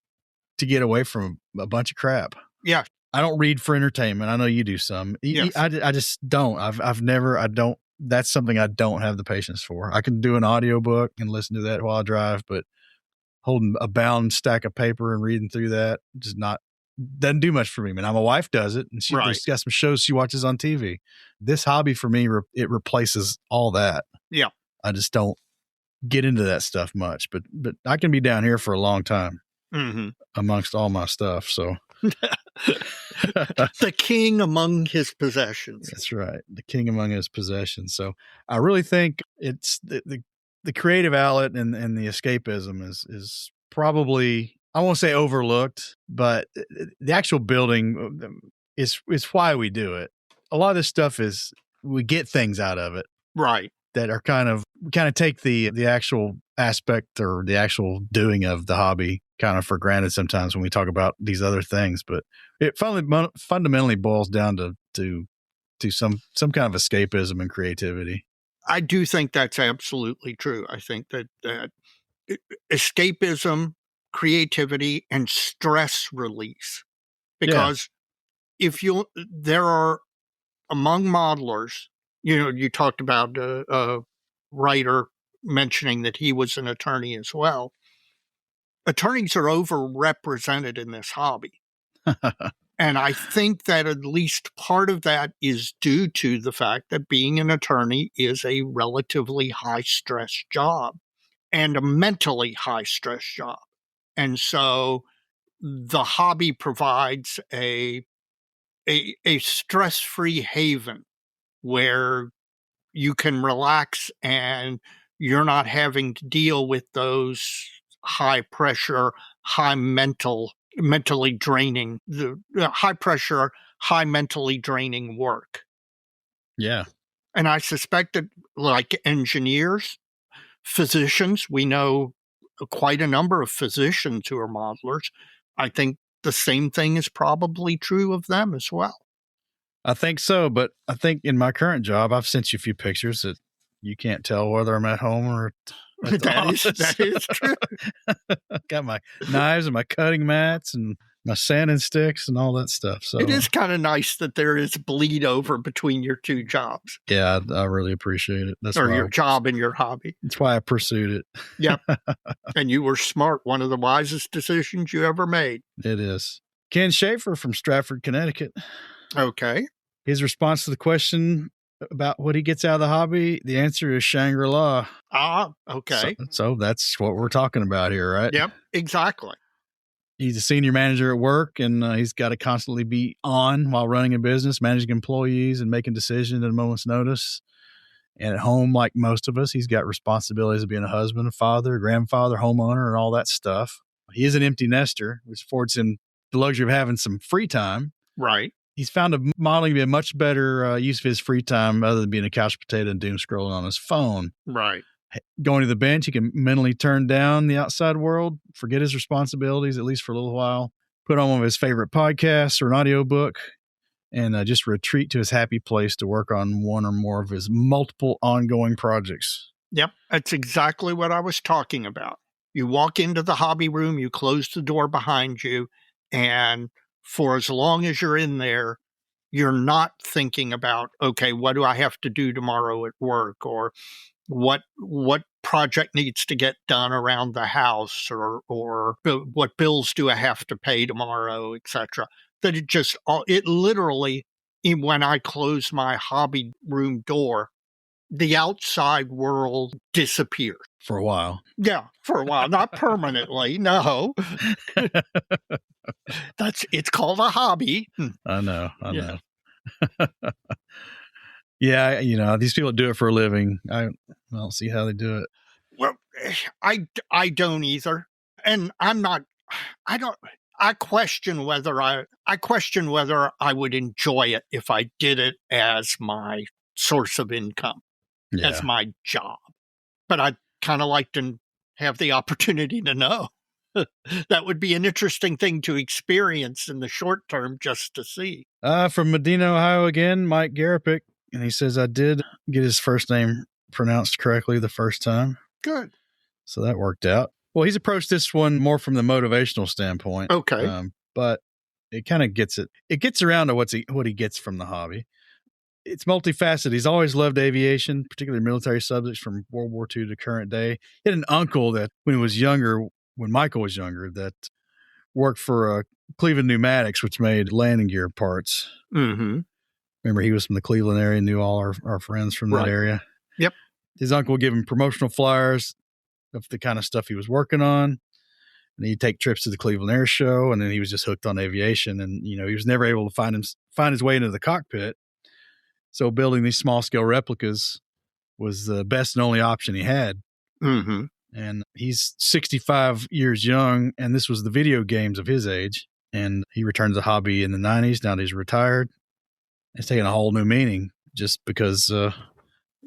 to get away from a bunch of crap. Yeah. I don't read for entertainment. I know you do some. Yes. I just don't. I don't. That's something I don't have the patience for. I can do an audiobook and listen to that while I drive, but holding a bound stack of paper and reading through that just doesn't do much for me. Now my wife does it, and she's got some shows she watches on TV. This hobby for me, it replaces all that. Yeah. I just don't get into that stuff much, but I can be down here for a long time amongst all my stuff. So the king among his possessions. That's right. The king among his possessions. So I really think it's the creative outlet and the escapism is probably, I won't say overlooked, but the actual building is why we do it. A lot of this stuff is we get things out of it. Right. That are kind of take the actual aspect or the actual doing of the hobby kind of for granted sometimes when we talk about these other things, but it fundamentally boils down to some kind of escapism and creativity. I do think that's absolutely true. I think that escapism, creativity, and stress release, because there are among modelers, you talked about a writer mentioning that he was an attorney as well. Attorneys are overrepresented in this hobby. And I think that at least part of that is due to the fact that being an attorney is a relatively high-stress job and a mentally high-stress job. And so the hobby provides a stress-free haven where you can relax and you're not having to deal with those high pressure, mentally draining, the high pressure, high mentally draining work. Yeah. And I suspect that, like engineers, physicians, we know quite a number of physicians who are modelers. I think the same thing is probably true of them as well. I think so, but I think in my current job, I've sent you a few pictures that you can't tell whether I'm at home or at the office. That is true. Got my knives and my cutting mats and my sanding sticks and all that stuff. So it is kind of nice that there is bleed over between your two jobs. Yeah, I really appreciate it. That's your job and your hobby. That's why I pursued it. Yep. And you were smart. One of the wisest decisions you ever made. It is. Ken Schaefer from Stratford, Connecticut. Okay. His response to the question about what he gets out of the hobby, the answer is Shangri-La. Okay. So that's what we're talking about here, right? Yep, exactly. He's a senior manager at work, and he's got to constantly be on while running a business, managing employees and making decisions at a moment's notice. And at home, like most of us, he's got responsibilities of being a husband, a father, a grandfather, homeowner, and all that stuff. He is an empty nester, which affords him the luxury of having some free time. Right. He's found modeling to be a much better use of his free time other than being a couch potato and doom scrolling on his phone. Right. Going to the bench, he can mentally turn down the outside world, forget his responsibilities, at least for a little while, put on one of his favorite podcasts or an audiobook, and just retreat to his happy place to work on one or more of his multiple ongoing projects. Yep. That's exactly what I was talking about. You walk into the hobby room, you close the door behind you, and for as long as you're in there, you're not thinking about, okay, what do I have to do tomorrow at work, or what project needs to get done around the house, or what bills do I have to pay tomorrow, etc. That it literally, when I close my hobby room door, the outside world disappears. For a while. Yeah, for a while. Not permanently, no. It's called a hobby. I know. Yeah, these people do it for a living. I don't see how they do it. Well, I don't either. And I question whether I would enjoy it if I did it as my source of income, as my job. But I'd kind of like to have the opportunity to know. That would be an interesting thing to experience in the short term, just to see. From Medina, Ohio again, Mike Garapick. And he says, I did get his first name pronounced correctly the first time. Good. So that worked out. Well, he's approached this one more from the motivational standpoint. Okay. But it kind of gets it. It gets around to what he gets from the hobby. It's multifaceted. He's always loved aviation, particularly military subjects from World War II to current day. He had an uncle that when Michael was younger, that worked for Cleveland Pneumatics, which made landing gear parts. Mm-hmm. Remember, he was from the Cleveland area, knew all our friends from that area. Yep. His uncle would give him promotional flyers of the kind of stuff he was working on. And he'd take trips to the Cleveland Air Show, and then he was just hooked on aviation. And, he was never able to find his way into the cockpit. So building these small-scale replicas was the best and only option he had. Mm-hmm. And he's 65 years young, and this was the video games of his age. And he returned to the hobby in the 90s. Now that he's retired, it's taken a whole new meaning just because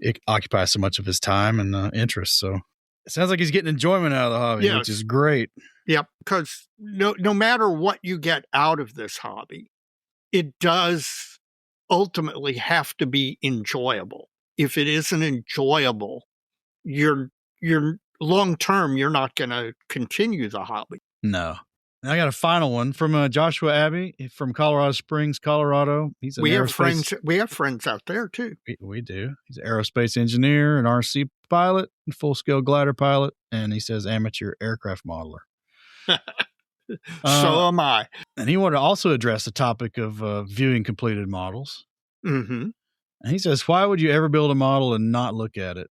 it occupies so much of his time and interest. So it sounds like he's getting enjoyment out of the hobby, which is great. Yeah, because no matter what you get out of this hobby, it does ultimately have to be enjoyable. If it isn't enjoyable, you're long term, you're not going to continue the hobby. No. And I got a final one from Joshua Abbey from Colorado Springs, Colorado. We have friends out there too. We do. He's an aerospace engineer, an RC pilot, and full-scale glider pilot, and he says amateur aircraft modeler. So am I. And he wanted to also address the topic of viewing completed models. Mm-hmm. And he says, why would you ever build a model and not look at it?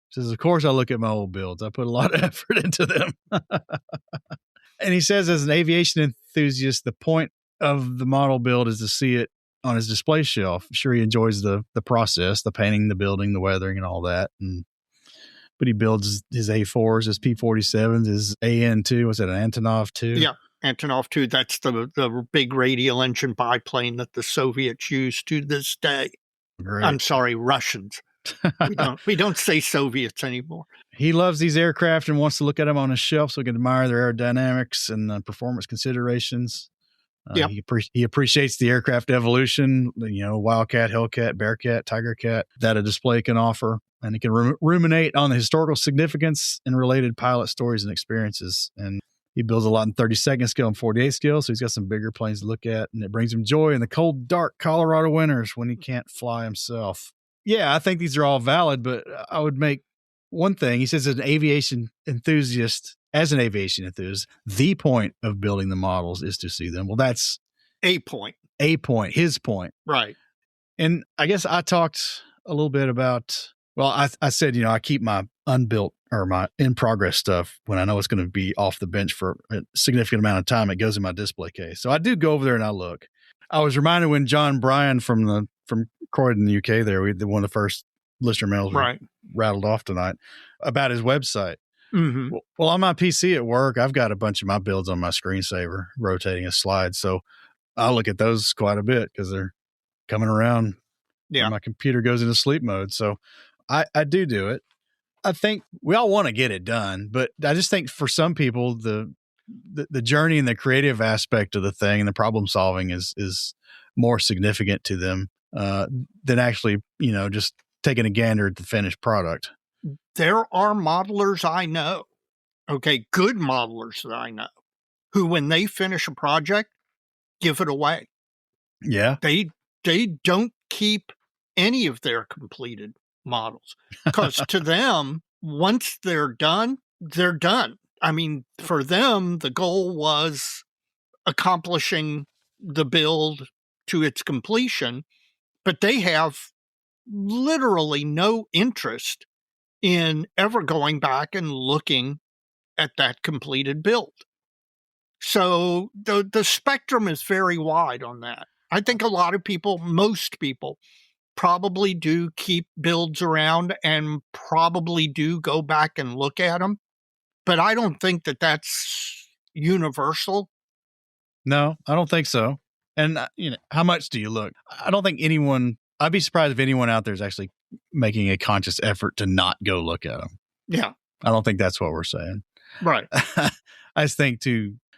He says, of course I look at my old builds. I put a lot of effort into them. And he says, as an aviation enthusiast, the point of the model build is to see it on his display shelf. Sure, he enjoys the process, the painting, the building, the weathering, and all that. But he builds his A4s, his P-47s, his AN-2. Was it an Antonov 2? Yeah, Antonov 2. That's the big radial engine biplane that the Soviets use to this day. Great. I'm sorry, Russians. We don't say Soviets anymore. He loves these aircraft and wants to look at them on his shelf so he can admire their aerodynamics and performance considerations. Yep. He appreciates the aircraft evolution, Wildcat, Hellcat, Bearcat, Tigercat that a display can offer. And he can ruminate on the historical significance and related pilot stories and experiences. And he builds a lot in 32nd scale and 48 scale, so he's got some bigger planes to look at. And it brings him joy in the cold, dark Colorado winters when he can't fly himself. Yeah, I think these are all valid, but I would make one thing. He says, as an aviation enthusiast, the point of building the models is to see them. Well, that's a point, his point. Right. And I guess I talked a little bit about, I said, I keep my unbuilt or my in-progress stuff when I know it's going to be off the bench for a significant amount of time. It goes in my display case. So I do go over there and I look. I was reminded when John Bryan from Croydon, the UK there, one of the first listener mails rattled off tonight about his website. Mm-hmm. Well, on my PC at work, I've got a bunch of my builds on my screensaver rotating a slide. So I look at those quite a bit because they're coming around. Yeah. My computer goes into sleep mode. So I do it. I think we all want to get it done, but I just think for some people, the journey and the creative aspect of the thing and the problem solving is more significant to them than actually, just taking a gander at the finished product. There are modelers I know, good modelers that I know, who when they finish a project, give it away. Yeah. They don't keep any of their completed models because to them, once they're done, they're done. I mean, for them, the goal was accomplishing the build to its completion, but they have literally no interest in ever going back and looking at that completed build. So the spectrum is very wide on that. I think a lot of people, most people, probably do keep builds around and probably do go back and look at them. But I don't think that that's universal. No, I don't think so. And, how much do you look? I don't think I'd be surprised if anyone out there is actually making a conscious effort to not go look at them. Yeah. I don't think that's what we're saying. Right. I just think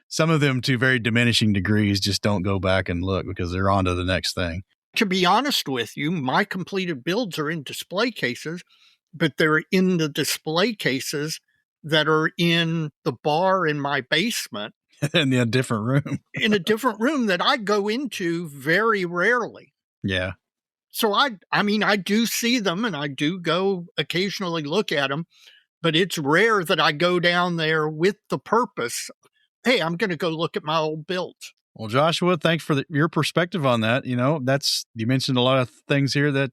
some of them to very diminishing degrees just don't go back and look because they're on to the next thing. To be honest with you, my completed builds are in display cases but they're in the display cases that are in the bar in my basement. In a different room. In a different room that I go into very rarely. Yeah. So I mean, I do see them and I do go occasionally look at them, but it's rare that I go down there with the purpose, hey, I'm going to go look at my old builds. Well, Joshua, thanks for your perspective on that. You know, you mentioned a lot of things here that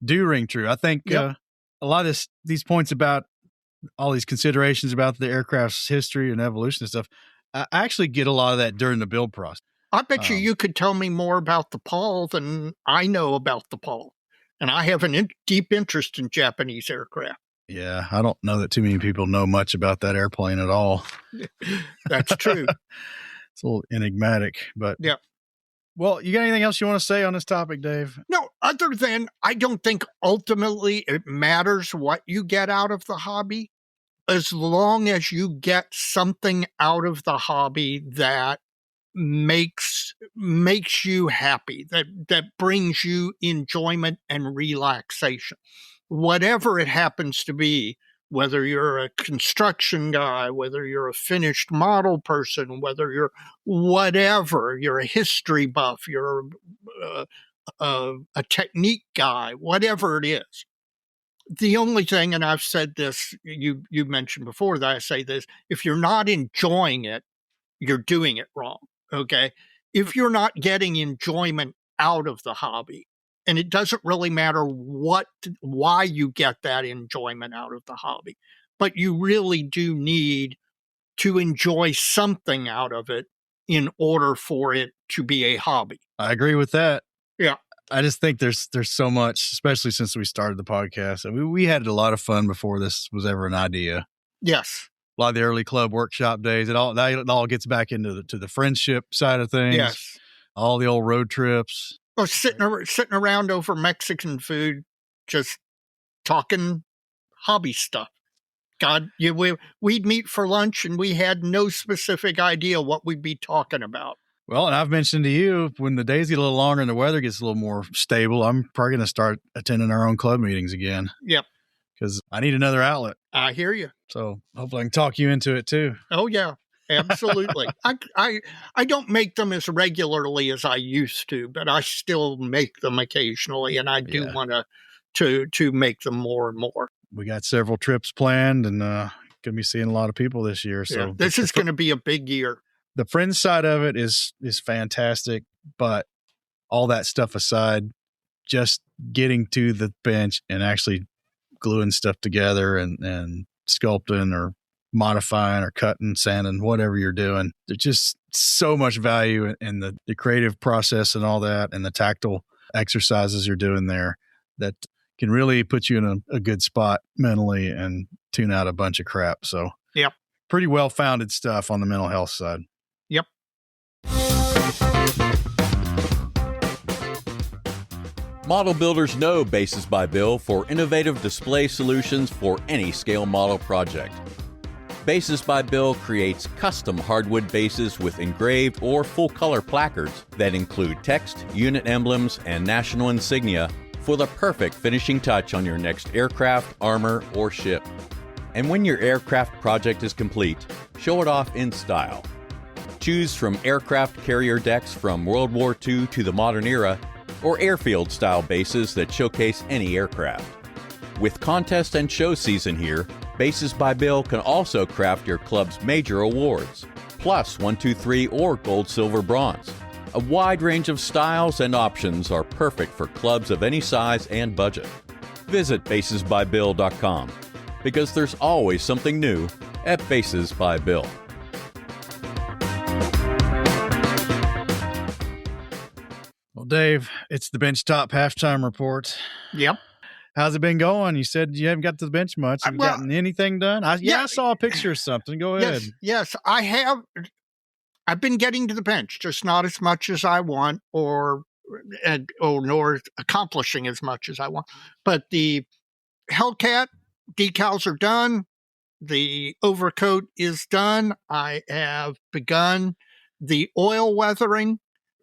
do ring true. I think a lot of these points about all these considerations about the aircraft's history and evolution and stuff, I actually get a lot of that during the build process. I bet you could tell me more about the Paul than I know about the Paul. And I have a deep interest in Japanese aircraft. Yeah, I don't know that too many people know much about that airplane at all. That's true. It's a little enigmatic, but yeah. Well, you got anything else you want to say on this topic, Dave? No, other than I don't think ultimately it matters what you get out of the hobby, as long as you get something out of the hobby that makes you happy, that brings you enjoyment and relaxation, whatever it happens to be. Whether you're a construction guy, whether you're a finished model person, whether you're whatever, you're a history buff, you're a technique guy, whatever it is. The only thing, and I've said this, you mentioned before that I say this, if you're not enjoying it, you're doing it wrong, okay? If you're not getting enjoyment out of the hobby, and it doesn't really matter why you get that enjoyment out of the hobby, but you really do need to enjoy something out of it in order for it to be a hobby. I agree with that. Yeah. I just think there's so much, especially since we started the podcast. I mean, we had a lot of fun before this was ever an idea. Yes. A lot of the early club workshop days, it all gets back into the friendship side of things. Yes. All the old road trips. Well, sitting around over Mexican food, just talking hobby stuff. God, we'd meet for lunch and we had no specific idea what we'd be talking about. Well, and I've mentioned to you, when the days get a little longer and the weather gets a little more stable, I'm probably going to start attending our own club meetings again. Yep. Because I need another outlet. I hear you. So hopefully I can talk you into it too. Oh, yeah. Absolutely. I don't make them as regularly as I used to, but I still make them occasionally, and I do want to make them more and more. We got several trips planned, and going to be seeing a lot of people this year. So this is going to be a big year. The friends side of it is fantastic, but all that stuff aside, just getting to the bench and actually gluing stuff together and sculpting or modifying or cutting, sanding, whatever you're doing. There's just so much value in the creative process and all that, and the tactile exercises you're doing there that can really put you in a good spot mentally and tune out a bunch of crap. So yep, pretty well-founded stuff on the mental health side. Yep. Model builders know Bases by Bill for innovative display solutions for any scale model project. Bases by Bill creates custom hardwood bases with engraved or full-color placards that include text, unit emblems, and national insignia for the perfect finishing touch on your next aircraft, armor, or ship. And when your aircraft project is complete, show it off in style. Choose from aircraft carrier decks from World War II to the modern era, or airfield-style bases that showcase any aircraft. With contest and show season here, Bases by Bill can also craft your club's major awards, plus 1, 2, 3, or gold, silver, bronze. A wide range of styles and options are perfect for clubs of any size and budget. Visit basesbybill.com, because there's always something new at Bases by Bill. Well, Dave, it's the Bench Top halftime report. Yep. How's it been going? You said you haven't got to the bench much. Have you gotten anything done? I saw a picture of something. Go ahead. Yes, I have. I've been getting to the bench, just not as much as I want, nor accomplishing as much as I want. But the Hellcat decals are done. The overcoat is done. I have begun the oil weathering.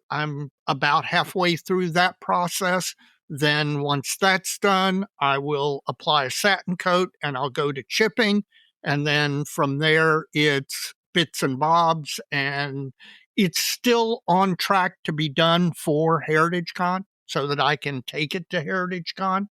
I'm about halfway through that process. Then once that's done, I will apply a satin coat and I'll go to chipping. And then from there, it's bits and bobs. And it's still on track to be done for Heritage Con so that I can take it to Heritage Con.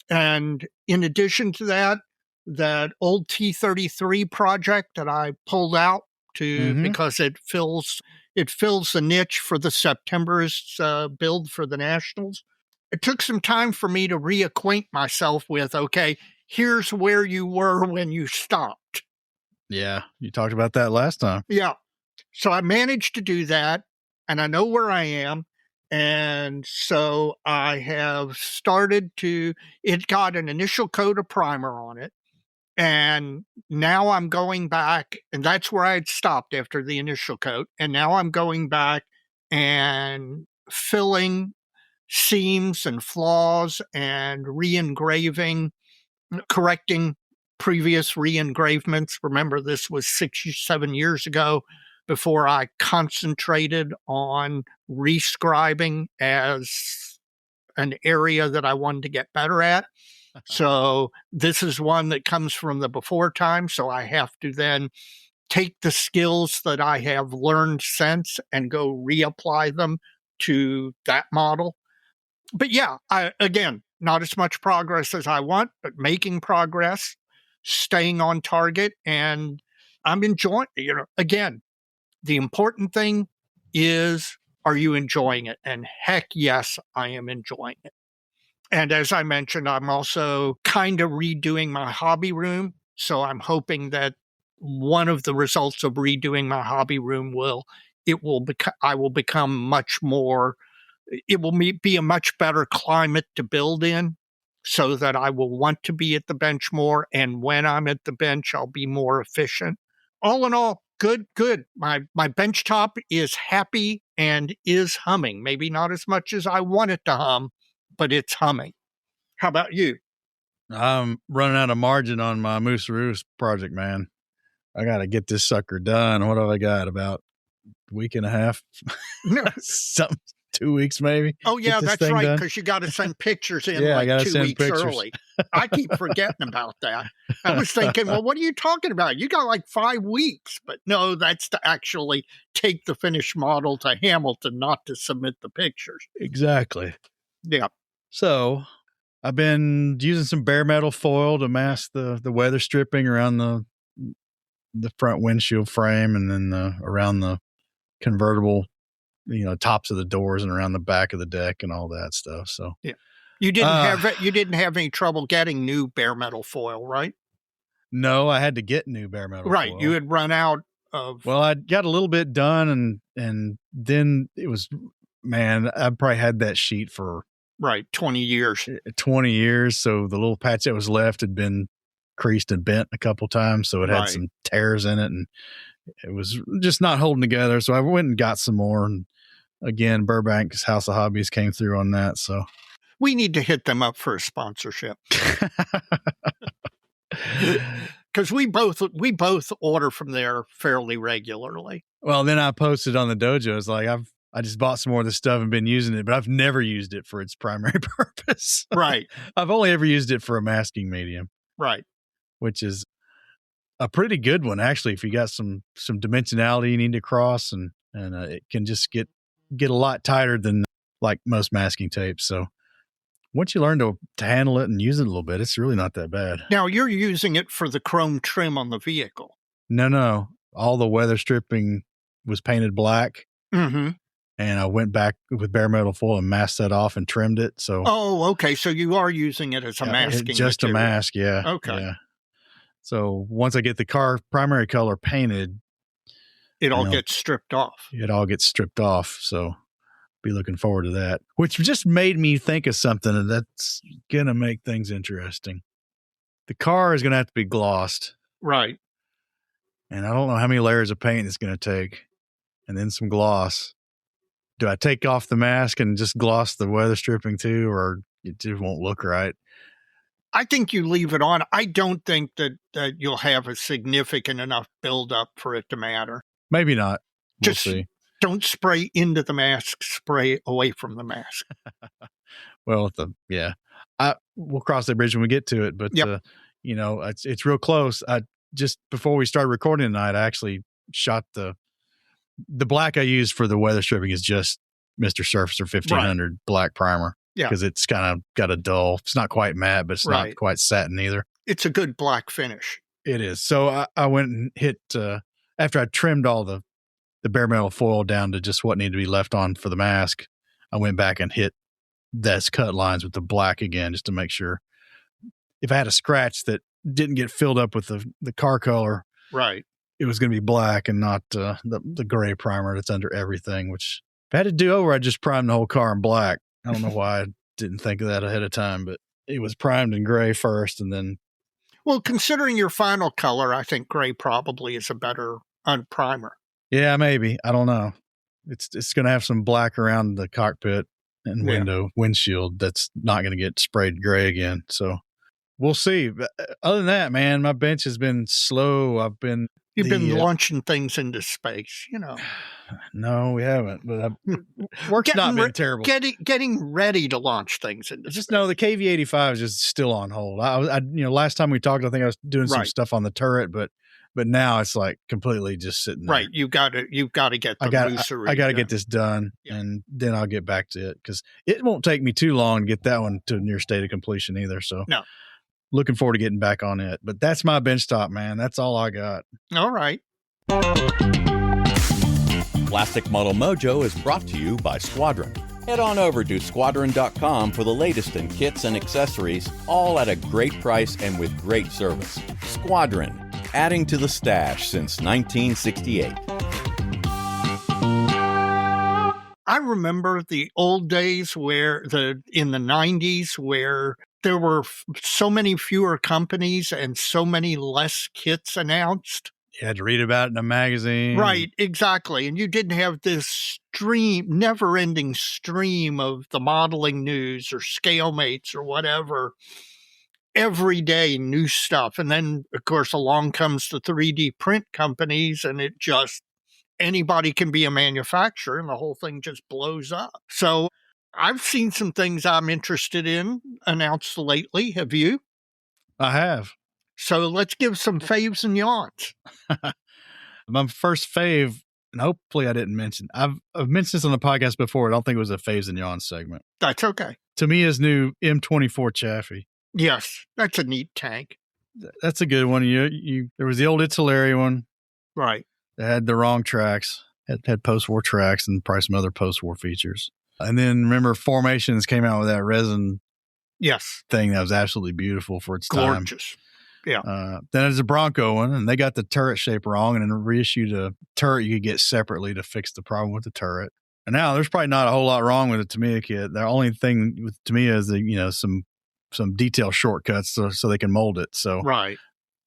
And in addition to that, that old T33 project that I pulled out because it fills the niche for the September's build for the Nationals. It took some time for me to reacquaint myself with, okay, here's where you were when you stopped. Yeah, you talked about that last time. Yeah. So I managed to do that, and I know where I am. And so I have started it got an initial coat of primer on it. And now I'm going back, and that's where I had stopped after the initial coat. And now I'm going back and filling seams and flaws and re-engraving, correcting previous re-engravements. Remember, this was 6 or 7 years ago before I concentrated on rescribing as an area that I wanted to get better at. So this is one that comes from the before time. So I have to then take the skills that I have learned since and go reapply them to that model. But yeah, again, not as much progress as I want, but making progress, staying on target, and I'm enjoying, again, the important thing is, are you enjoying it? And heck yes, I am enjoying it. And as I mentioned, I'm also kind of redoing my hobby room. So I'm hoping that one of the results of redoing my hobby room I will become much more, it will be a much better climate to build in so that I will want to be at the bench more. And when I'm at the bench, I'll be more efficient. All in all, good. My bench top is happy and is humming. Maybe not as much as I want it to hum, but it's humming. How about you? I'm running out of margin on my Moose Roost project, man. I got to get this sucker done. What have I got? About a week and a half? Something, 2 weeks maybe. Oh, yeah, that's right, because you got to send pictures in like 2 weeks early. I keep forgetting about that. I was thinking, well, what are you talking about? You got like 5 weeks. But no, that's to actually take the finished model to Hamilton, not to submit the pictures. Exactly. Yeah. So I've been using some bare metal foil to mask the weather stripping around the front windshield frame, and then around the convertible, tops of the doors and around the back of the deck and all that stuff. So yeah, you didn't have any trouble getting new bare metal foil, right? No, I had to get new bare metal right foil. You had run out of. Well, I got a little bit done, and then it was, man, I probably had that sheet for 20 years. 20 years. So the little patch that was left had been creased and bent a couple times, so it had some tears in it, and it was just not holding together. So I went and got some more, and again, Burbank's House of Hobbies came through on that. So we need to hit them up for a sponsorship. Because we both order from there fairly regularly. Well, then I posted on the dojo. It's like I just bought some more of this stuff and been using it, but I've never used it for its primary purpose. Right. I've only ever used it for a masking medium. Right. Which is a pretty good one, actually, if you got some dimensionality you need to cross, and it can just get a lot tighter than like most masking tapes. So once you learn to handle it and use it a little bit, it's really not that bad. Now you're using it for the chrome trim on the vehicle. No. All the weather stripping was painted black. Mm-hmm. And I went back with bare metal foil and masked that off and trimmed it. So, okay. So you are using it as a masking just material. A mask, yeah. Okay. Yeah. So once I get the car primary color painted, it all gets stripped off. It all gets stripped off. So be looking forward to that, which just made me think of something that's going to make things interesting. The car is going to have to be glossed. Right. And I don't know how many layers of paint it's going to take, and then some gloss. Do I take off the mask and just gloss the weather stripping too, or it just won't look right? I think you leave it on. I don't think that you'll have a significant enough buildup for it to matter. Maybe not. We'll see. Don't spray into the mask, spray away from the mask. Well, we'll cross that bridge when we get to it, but it's real close. Just before we started recording tonight, I actually shot the black I used for the weather stripping is just Mr. Surfacer 1500 black primer. Yeah. Because it's kind of got a dull, it's not quite matte, but it's not quite satin either. It's a good black finish. It is. So I went and hit, after I trimmed all the bare metal foil down to just what needed to be left on for the mask, I went back and hit those cut lines with the black again, just to make sure if I had a scratch that didn't get filled up with the car color, right, it was going to be black and not the gray primer that's under everything, which if I had to do over, I'd just prime the whole car in black. I don't know why I didn't think of that ahead of time, but it was primed in gray first and then. Well, considering your final color, I think gray probably is a better primer. Yeah, maybe. I don't know. It's going to have some black around the cockpit and windshield that's not going to get sprayed gray again. So we'll see. But other than that, man, my bench has been slow. You've been launching things into space, No, we haven't. But work's not been terrible. Getting ready to launch things into space. No, the KV-85 is just still on hold. I last time we talked, I think I was doing some stuff on the turret, but now it's like completely just sitting there. Right, you've got to get the Moosery I got to get this done, and then I'll get back to it because it won't take me too long to get that one to near state of completion either. So no. Looking forward to getting back on it. But that's my bench top, man. That's all I got. All right. Plastic Model Mojo is brought to you by Squadron. Head on over to squadron.com for the latest in kits and accessories, all at a great price and with great service. Squadron, adding to the stash since 1968. I remember the old days in the 90s where there were so many fewer companies and so many less kits announced. You had to read about it in a magazine. Right, exactly. And you didn't have this never-ending stream of the modeling news or scalemates or whatever. Every day, new stuff. And then, of course, along comes the 3D print companies, and it just, anybody can be a manufacturer, and the whole thing just blows up. So I've seen some things I'm interested in announced lately. Have you? I have. So let's give some faves and yawns. My first fave, and hopefully I didn't mention, I've mentioned this on the podcast before. I don't think it was a faves and yawns segment. That's okay. Tamiya's new M24 chassis. Yes, that's a neat tank. That's a good one. There was the old Italeri one. Right. That had the wrong tracks, had post-war tracks and probably some other post-war features. And then remember Formations came out with that resin thing that was absolutely beautiful for its time. Gorgeous. Yeah. Then there's a Bronco one, and they got the turret shape wrong and then reissued a turret you could get separately to fix the problem with the turret. And now there's probably not a whole lot wrong with the Tamiya kit. The only thing with Tamiya is some detail shortcuts so they can mold it. So right.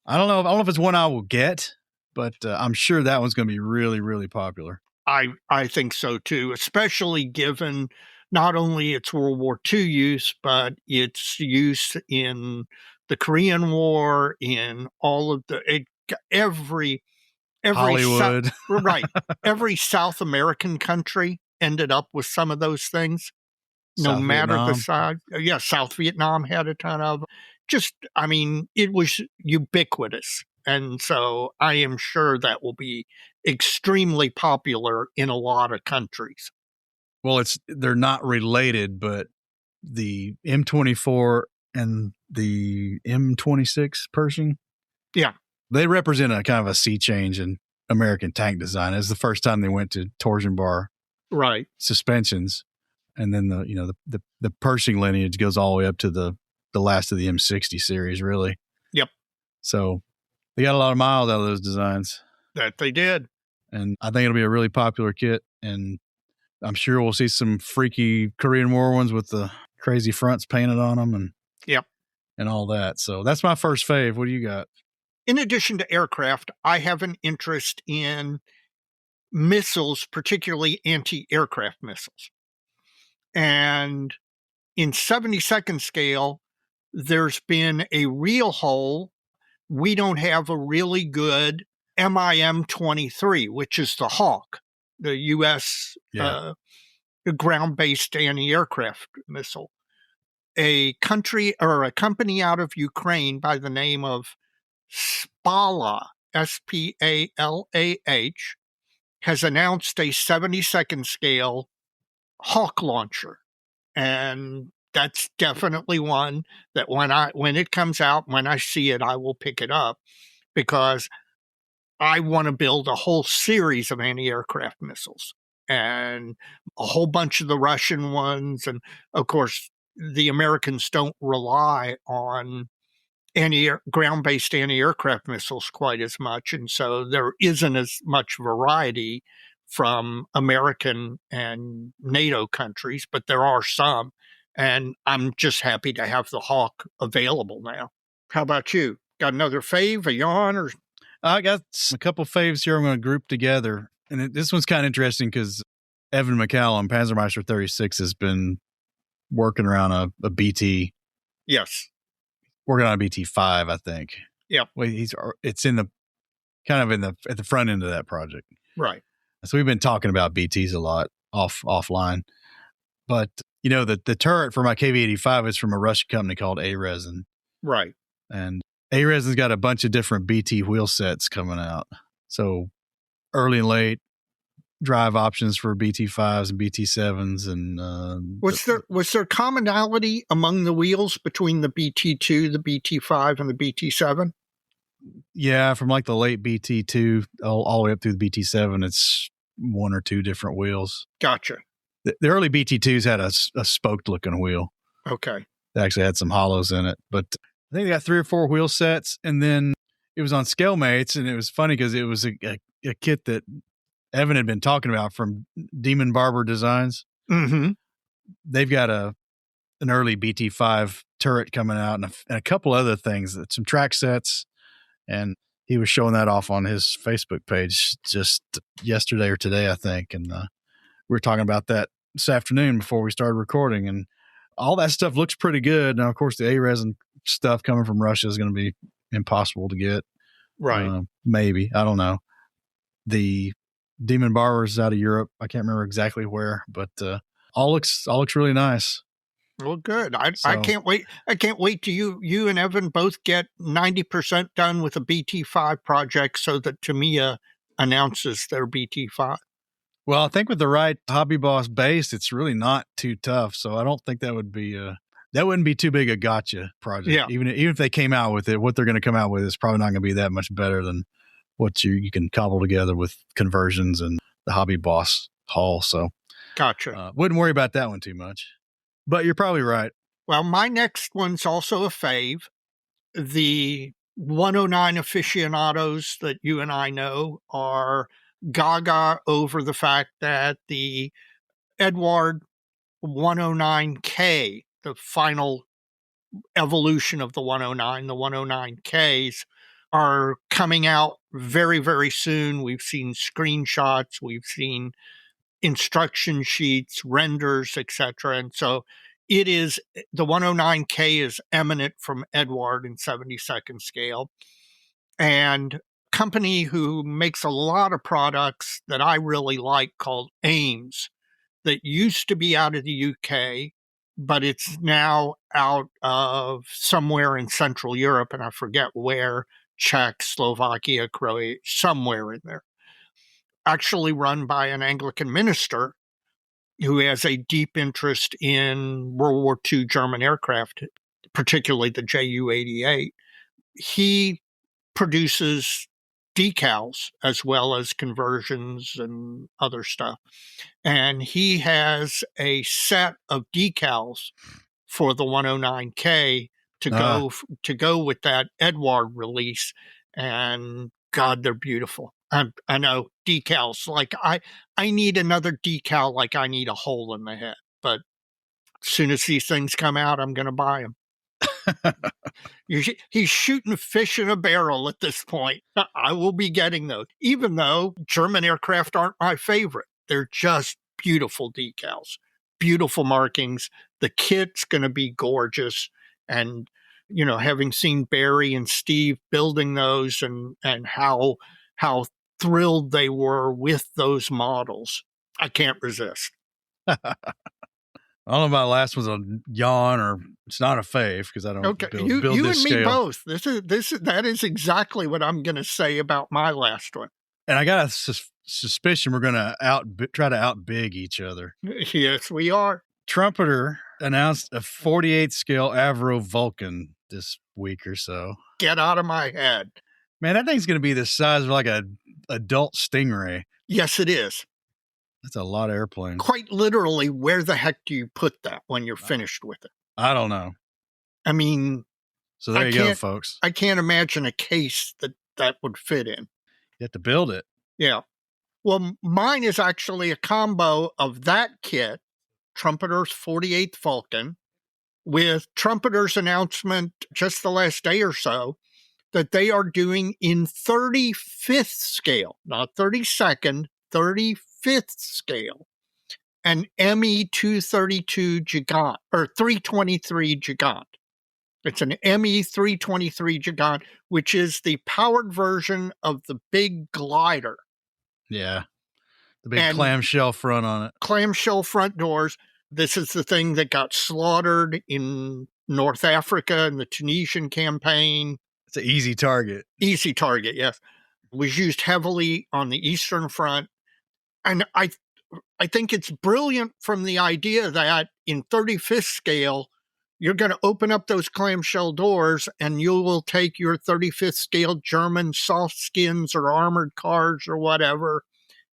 I don't know if it's one I will get, but I'm sure that one's going to be really, really popular. I think so too, especially given not only its World War II use, but its use in the Korean War, in all of every Hollywood. Right. Every South American country ended up with some of those things. No matter the size. Yeah, South Vietnam had a ton of. It was ubiquitous. And so I am sure that will be extremely popular in a lot of countries. Well, they're not related, but the M24 and the M26 Pershing, they represent a kind of a sea change in American tank design. It's the first time they went to torsion bar suspensions, and then the Pershing lineage goes all the way up to the last of the M60 series, really. Yep. So they got a lot of miles out of those designs. That they did. And I think it'll be a really popular kit. And I'm sure we'll see some freaky Korean War ones with the crazy fronts painted on them and all that. So that's my first fave. What do you got? In addition to aircraft, I have an interest in missiles, particularly anti-aircraft missiles. And in 72nd scale, there's been a real hole. We don't have a really good MIM-23, which is the Hawk, the U.S. Ground-based anti-aircraft missile. A company out of Ukraine by the name of Spala, S-P-A-L-A-H, has announced a 72nd scale Hawk launcher. And that's definitely one that when it comes out, when I see it, I will pick it up, because I want to build a whole series of anti-aircraft missiles and a whole bunch of the Russian ones. And of course, the Americans don't rely on ground-based anti-aircraft missiles quite as much. And so there isn't as much variety from American and NATO countries, but there are some. And I'm just happy to have the Hawk available now. How about you? Got another fave, a yawn, or? I got a couple faves here I'm going to group together. And this one's kind of interesting because Evan McCallum, Panzermeister 36, has been working around a BT. Yes. Working on a BT5, I think. Yeah. Well, it's at the front end of that project. Right. So we've been talking about BTs a lot offline. But, the turret for my KV-85 is from a Russian company called resin. Right. And resin's got a bunch of different BT wheel sets coming out. So early and late drive options for BT5s and BT7s. And was there commonality among the wheels between the BT2, the BT5, and the BT7? Yeah, from like the late BT2 all the way up through the BT7, it's one or two different wheels. Gotcha. The early BT2s had a spoked looking wheel. Okay. They actually had some hollows in it, but I think they got 3 or 4 wheel sets, and then it was on Scalemates, and it was funny because it was a kit that Evan had been talking about from Demon Barber Designs. Mm-hmm. They've got an early BT5 turret coming out and a couple other things, some track sets, and he was showing that off on his Facebook page just yesterday or today, I think, and we were talking about that this afternoon before we started recording, and all that stuff looks pretty good. Now, of course, the resin stuff coming from Russia is going to be impossible to get. Right. Maybe. I don't know. The Demon Barber is out of Europe. I can't remember exactly where, but all looks really nice. Well, good. I can't wait. I can't wait till you and Evan both get 90% done with a BT5 project so that Tamiya announces their BT5. Well, I think with the right Hobby Boss base, it's really not too tough. So I don't think that would be that wouldn't be too big a gotcha project. Yeah. Even if they came out with it, what they're going to come out with is probably not going to be that much better than what you can cobble together with conversions and the Hobby Boss haul. So gotcha. Wouldn't worry about that one too much. But you're probably right. Well, my next one's also a fave. The 109 aficionados that you and I know are gaga over the fact that the Edward 109K, the final evolution of the 109, the 109Ks, are coming out very, very soon. We've seen screenshots, we've seen instruction sheets, renders, etc. And so it is, the 109K is eminent from Edward in 72nd scale. And company who makes a lot of products that I really like called Ames, that used to be out of the UK, but it's now out of somewhere in Central Europe, and I forget where, Czech, Slovakia, Croatia, somewhere in there. Actually run by an Anglican minister who has a deep interest in World War II German aircraft, particularly the Ju-88. He produces decals as well as conversions and other stuff. And he has a set of decals for the 109K to go with that Edward release. And God, they're beautiful. I know decals, like I need another decal like I need a hole in the head. But as soon as these things come out, I'm going to buy them. He's shooting fish in a barrel at this point. I will be getting those, even though German aircraft aren't my favorite. They're just beautiful decals, beautiful markings. The kit's going to be gorgeous. And, having seen Barry and Steve building those and how thrilled they were with those models. I can't resist. I don't know if my last one's a yawn or it's not a fave because I don't build you this and scale. me both. That is exactly what I'm going to say about my last one. And I got a suspicion we're going to try to outbig each other. Yes, we are. Trumpeter announced a 48 scale Avro Vulcan this week or so. Get out of my head. Man, that thing's going to be the size of like a adult Stingray. Yes, it is. That's a lot of airplane. Quite literally, where the heck do you put that when you're finished with it? I don't know. I mean... So there you go, folks. I can't imagine a case that would fit in. You have to build it. Yeah. Well, mine is actually a combo of that kit, Trumpeter's 48th Vulcan, with Trumpeter's announcement just the last day or so that they are doing in 35th scale, not 32nd, 35th scale, an ME-232 Gigant, or 323 Gigant. It's an ME-323 Gigant, which is the powered version of the big glider. Yeah. The big clamshell front on it. Clamshell front doors. This is the thing that got slaughtered in North Africa in the Tunisian campaign. It's an easy target. Easy target, yes. Was used heavily on the Eastern Front. And I think it's brilliant from the idea that in 35th scale, you're going to open up those clamshell doors and you will take your 35th scale German soft skins or armored cars or whatever,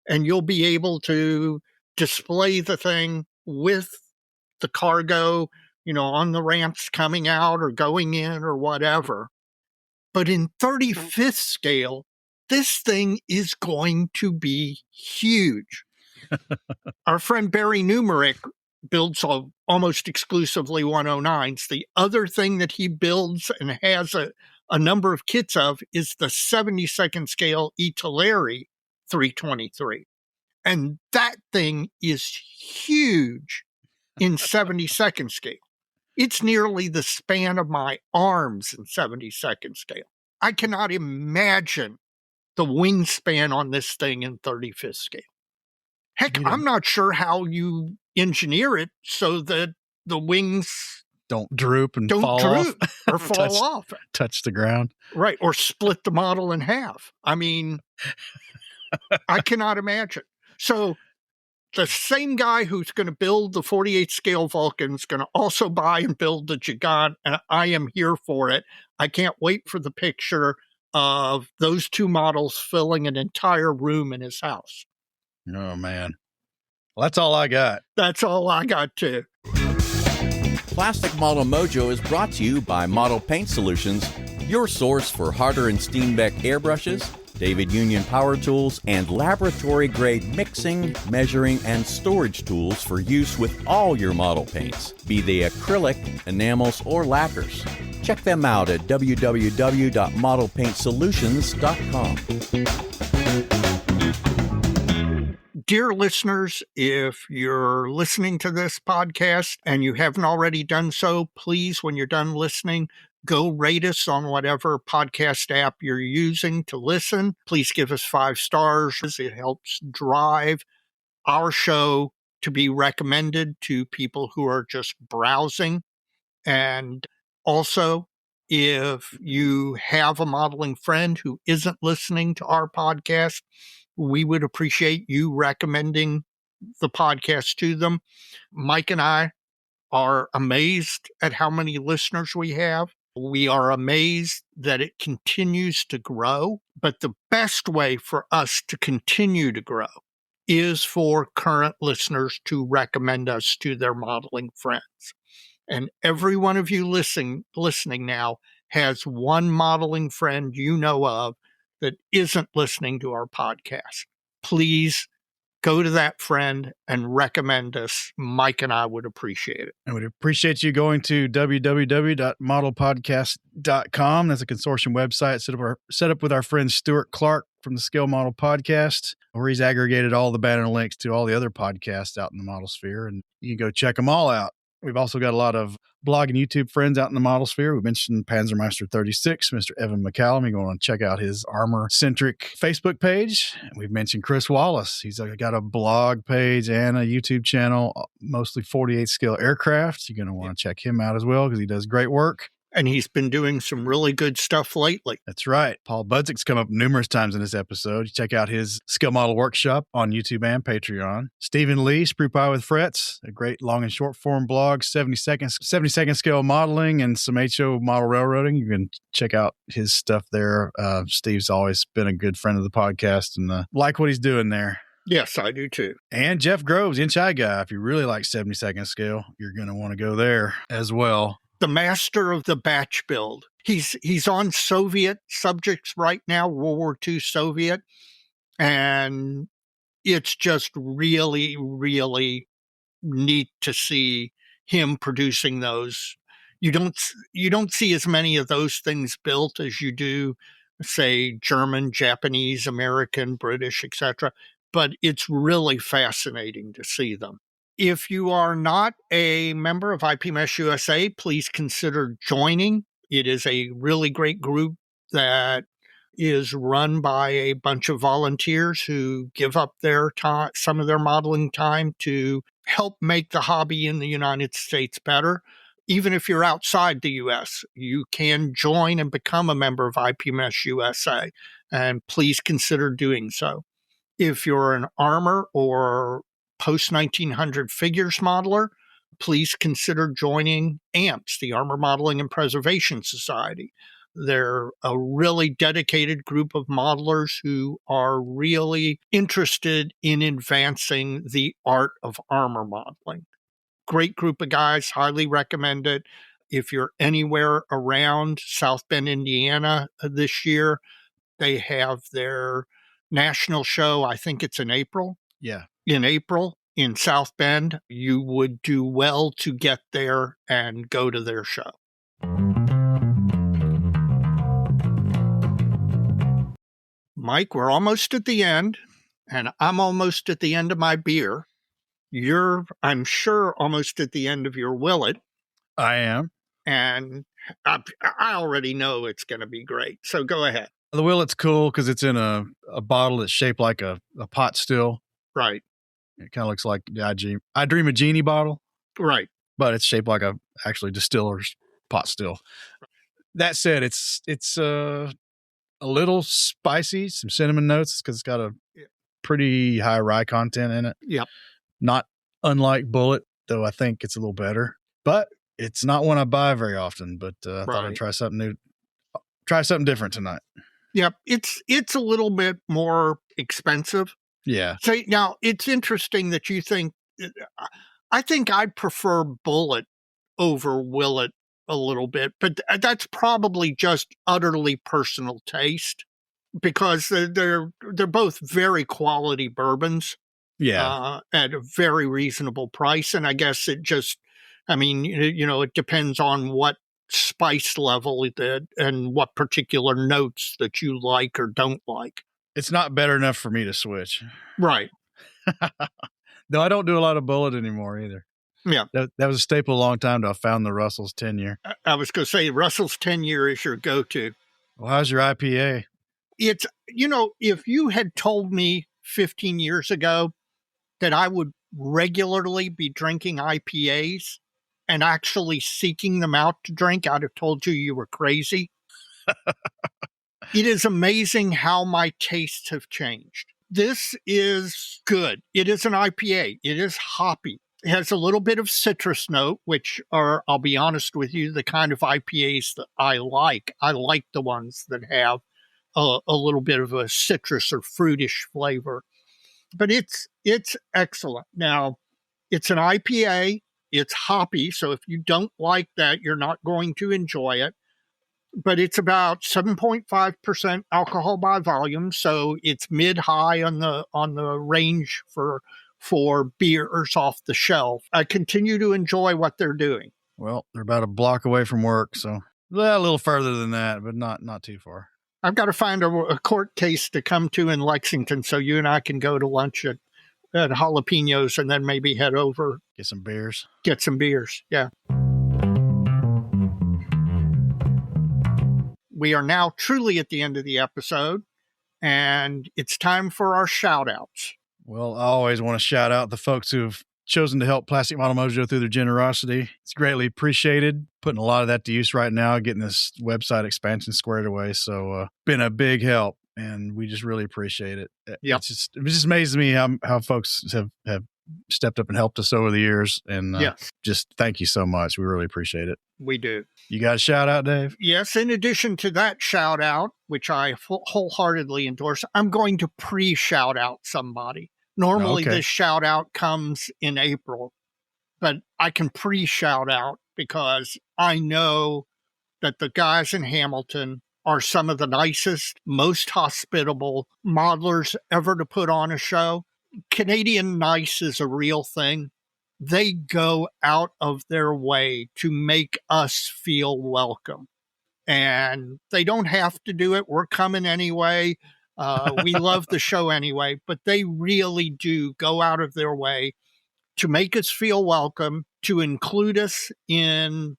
and you'll be able to display the thing with the cargo, on the ramps coming out or going in or whatever. But in 35th scale, this thing is going to be huge. Our friend Barry Numerick builds almost exclusively 109s. The other thing that he builds and has a number of kits of is the 72nd scale Italeri 323. And that thing is huge in 72nd scale. It's nearly the span of my arms in 72nd scale. I cannot imagine the wingspan on this thing in 35th scale. Heck, I'm not sure how you engineer it so that the wings don't droop and fall off. Or fall off. Touch the ground. Right, or split the model in half. I mean, I cannot imagine. So the same guy who's going to build the 48 scale Vulcan is going to also buy and build the Gigant, and I am here for it. I can't wait for the picture of those two models filling an entire room in his house. Oh, man. Well, that's all I got. That's all I got, too. Plastic Model Mojo is brought to you by Model Paint Solutions, your source for Harder and Steenbeck airbrushes, David Union power tools, and laboratory-grade mixing, measuring, and storage tools for use with all your model paints, be they acrylic, enamels, or lacquers. Check them out at www.modelpaintsolutions.com. Dear listeners, if you're listening to this podcast and you haven't already done so, please, when you're done listening, go rate us on whatever podcast app you're using to listen. Please give us 5 stars. It helps drive our show to be recommended to people who are just browsing. And also, if you have a modeling friend who isn't listening to our podcast, we would appreciate you recommending the podcast to them. Mike and I are amazed at how many listeners we have. We are amazed that it continues to grow. But the best way for us to continue to grow is for current listeners to recommend us to their modeling friends. And every one of you listening now has one modeling friend you know of that isn't listening to our podcast. Please go to that friend and recommend us. Mike and I would appreciate it. I would appreciate you going to www.modelpodcast.com. That's a consortium website set up with our friend Stuart Clark from the Scale Model Podcast, where he's aggregated all the banner links to all the other podcasts out in the model sphere, and you can go check them all out. We've also got a lot of blog and YouTube friends out in the model sphere. We mentioned Panzermeister36, Mr. Evan McCallum. You're going to check out his armor-centric Facebook page. We've mentioned Chris Wallace. He's got a blog page and a YouTube channel, mostly 48 scale aircraft. You're going to want to check him out as well because he does great work. And he's been doing some really good stuff lately. That's right. Paul Budzik's come up numerous times in this episode. You check out his Skill Model Workshop on YouTube and Patreon. Stephen Lee, Sprue Pie with Frets, a great long and short form blog, 70-second scale modeling and some HO model railroading. You can check out his stuff there. Steve's always been a good friend of the podcast and like what he's doing there. Yes, I do too. And Jeff Groves, Inch Eye Guy. If you really like 70-second scale, you're going to want to go there as well. The master of the batch build. He's on Soviet subjects right now, World War II Soviet, and it's just really, really neat to see him producing those. You don't see as many of those things built as you do, say, German, Japanese, American, British, etc. But it's really fascinating to see them. If you are not a member of IPMesh USA, please consider joining. It is a really great group that is run by a bunch of volunteers who give up their time, some of their modeling time to help make the hobby in the United States better. Even if you're outside the U.S., you can join and become a member of IPMesh USA, and please consider doing so. If you're an armor or post-1900 figures modeler, please consider joining AMPS, the Armor Modeling and Preservation Society. They're a really dedicated group of modelers who are really interested in advancing the art of armor modeling. Great group of guys, highly recommend it. If you're anywhere around South Bend, Indiana this year, they have their national show. I think it's in April. Yeah. In April in South Bend. You would do well to get there and go to their show. Mike, we're almost at the end, and I'm almost at the end of my beer. You're, I'm sure, almost at the end of your Willet. I am. And I already know it's going to be great. So go ahead. The Willet's cool because it's in a bottle that's shaped like a pot still. Right. It kind of looks like the I Dream a Genie bottle. Right. But it's shaped like a actually distiller's pot still. That said, it's a little spicy, some cinnamon notes because it's got a pretty high rye content in it. Yep. Not unlike Bullet, though I think it's a little better. But it's not one I buy very often, but I thought I'd try something new. Try something different tonight. Yep. It's a little bit more expensive. Yeah. So now it's interesting that you think, I think I'd prefer Bullet over Willet a little bit, but that's probably just utterly personal taste because they're both very quality bourbons. Yeah. At a very reasonable price. And I guess it just, I mean, it depends on what spice level and what particular notes that you like or don't like. It's not better enough for me to switch. Right. Though I don't do a lot of Bullet anymore either. Yeah. That was a staple a long time till I found the Russell's 10-year. I was going to say Russell's 10-year is your go-to. Well, how's your IPA? It's, if you had told me 15 years ago that I would regularly be drinking IPAs and actually seeking them out to drink, I'd have told you were crazy. It is amazing how my tastes have changed. This is good. It is an IPA. It is hoppy. It has a little bit of citrus note, which are, I'll be honest with you, the kind of IPAs that I like. I like the ones that have a little bit of a citrus or fruitish flavor. But it's excellent. Now, it's an IPA. It's hoppy, so if you don't like that, you're not going to enjoy it. But it's about 7.5% alcohol by volume, so it's mid-high on the range for beers off the shelf. I continue to enjoy what they're doing. Well, they're about a block away from work, so a little further than that, but not too far. I've got to find a court case to come to in Lexington so you and I can go to lunch at at Jalapenos and then maybe head over. Get some beers. Get some beers. Yeah. We are now truly at the end of the episode, and it's time for our shout outs. Well, I always want to shout out the folks who've chosen to help Plastic Model Mojo through their generosity. It's greatly appreciated. Putting a lot of that to use right now, getting this website expansion squared away. So been a big help, and we just really appreciate it. Yep. It just amazes me how folks have stepped up and helped us over the years. And yes. Just thank you so much. We really appreciate it. We do. You got a shout out, Dave? Yes. In addition to that shout out, which I wholeheartedly endorse, I'm going to pre-shout out somebody. Normally this shout out comes in April, but I can pre-shout out because I know that the guys in Hamilton are some of the nicest, most hospitable modelers ever to put on a show. Canadian nice is a real thing. They go out of their way to make us feel welcome. And they don't have to do it. We're coming anyway. We love the show anyway, but they really do go out of their way to make us feel welcome, to include us in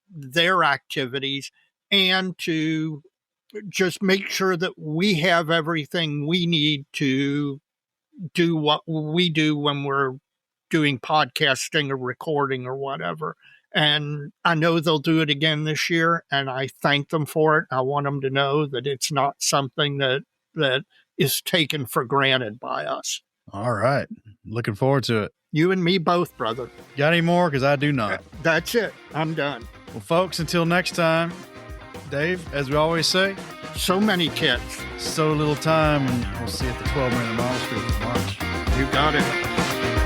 their activities, and to just make sure that we have everything we need to do what we do when we're doing podcasting or recording or whatever. And I know they'll do it again this year, and I thank them for it. I want them to know that it's not something that is taken for granted by us. All right. Looking forward to it. You and me both, brother. Got any more? Because I do not. That's it. I'm done. Well, folks, until next time, Dave, as we always say, so many kits. So little time, and we'll see you at the 12-minute model street in March. You got it.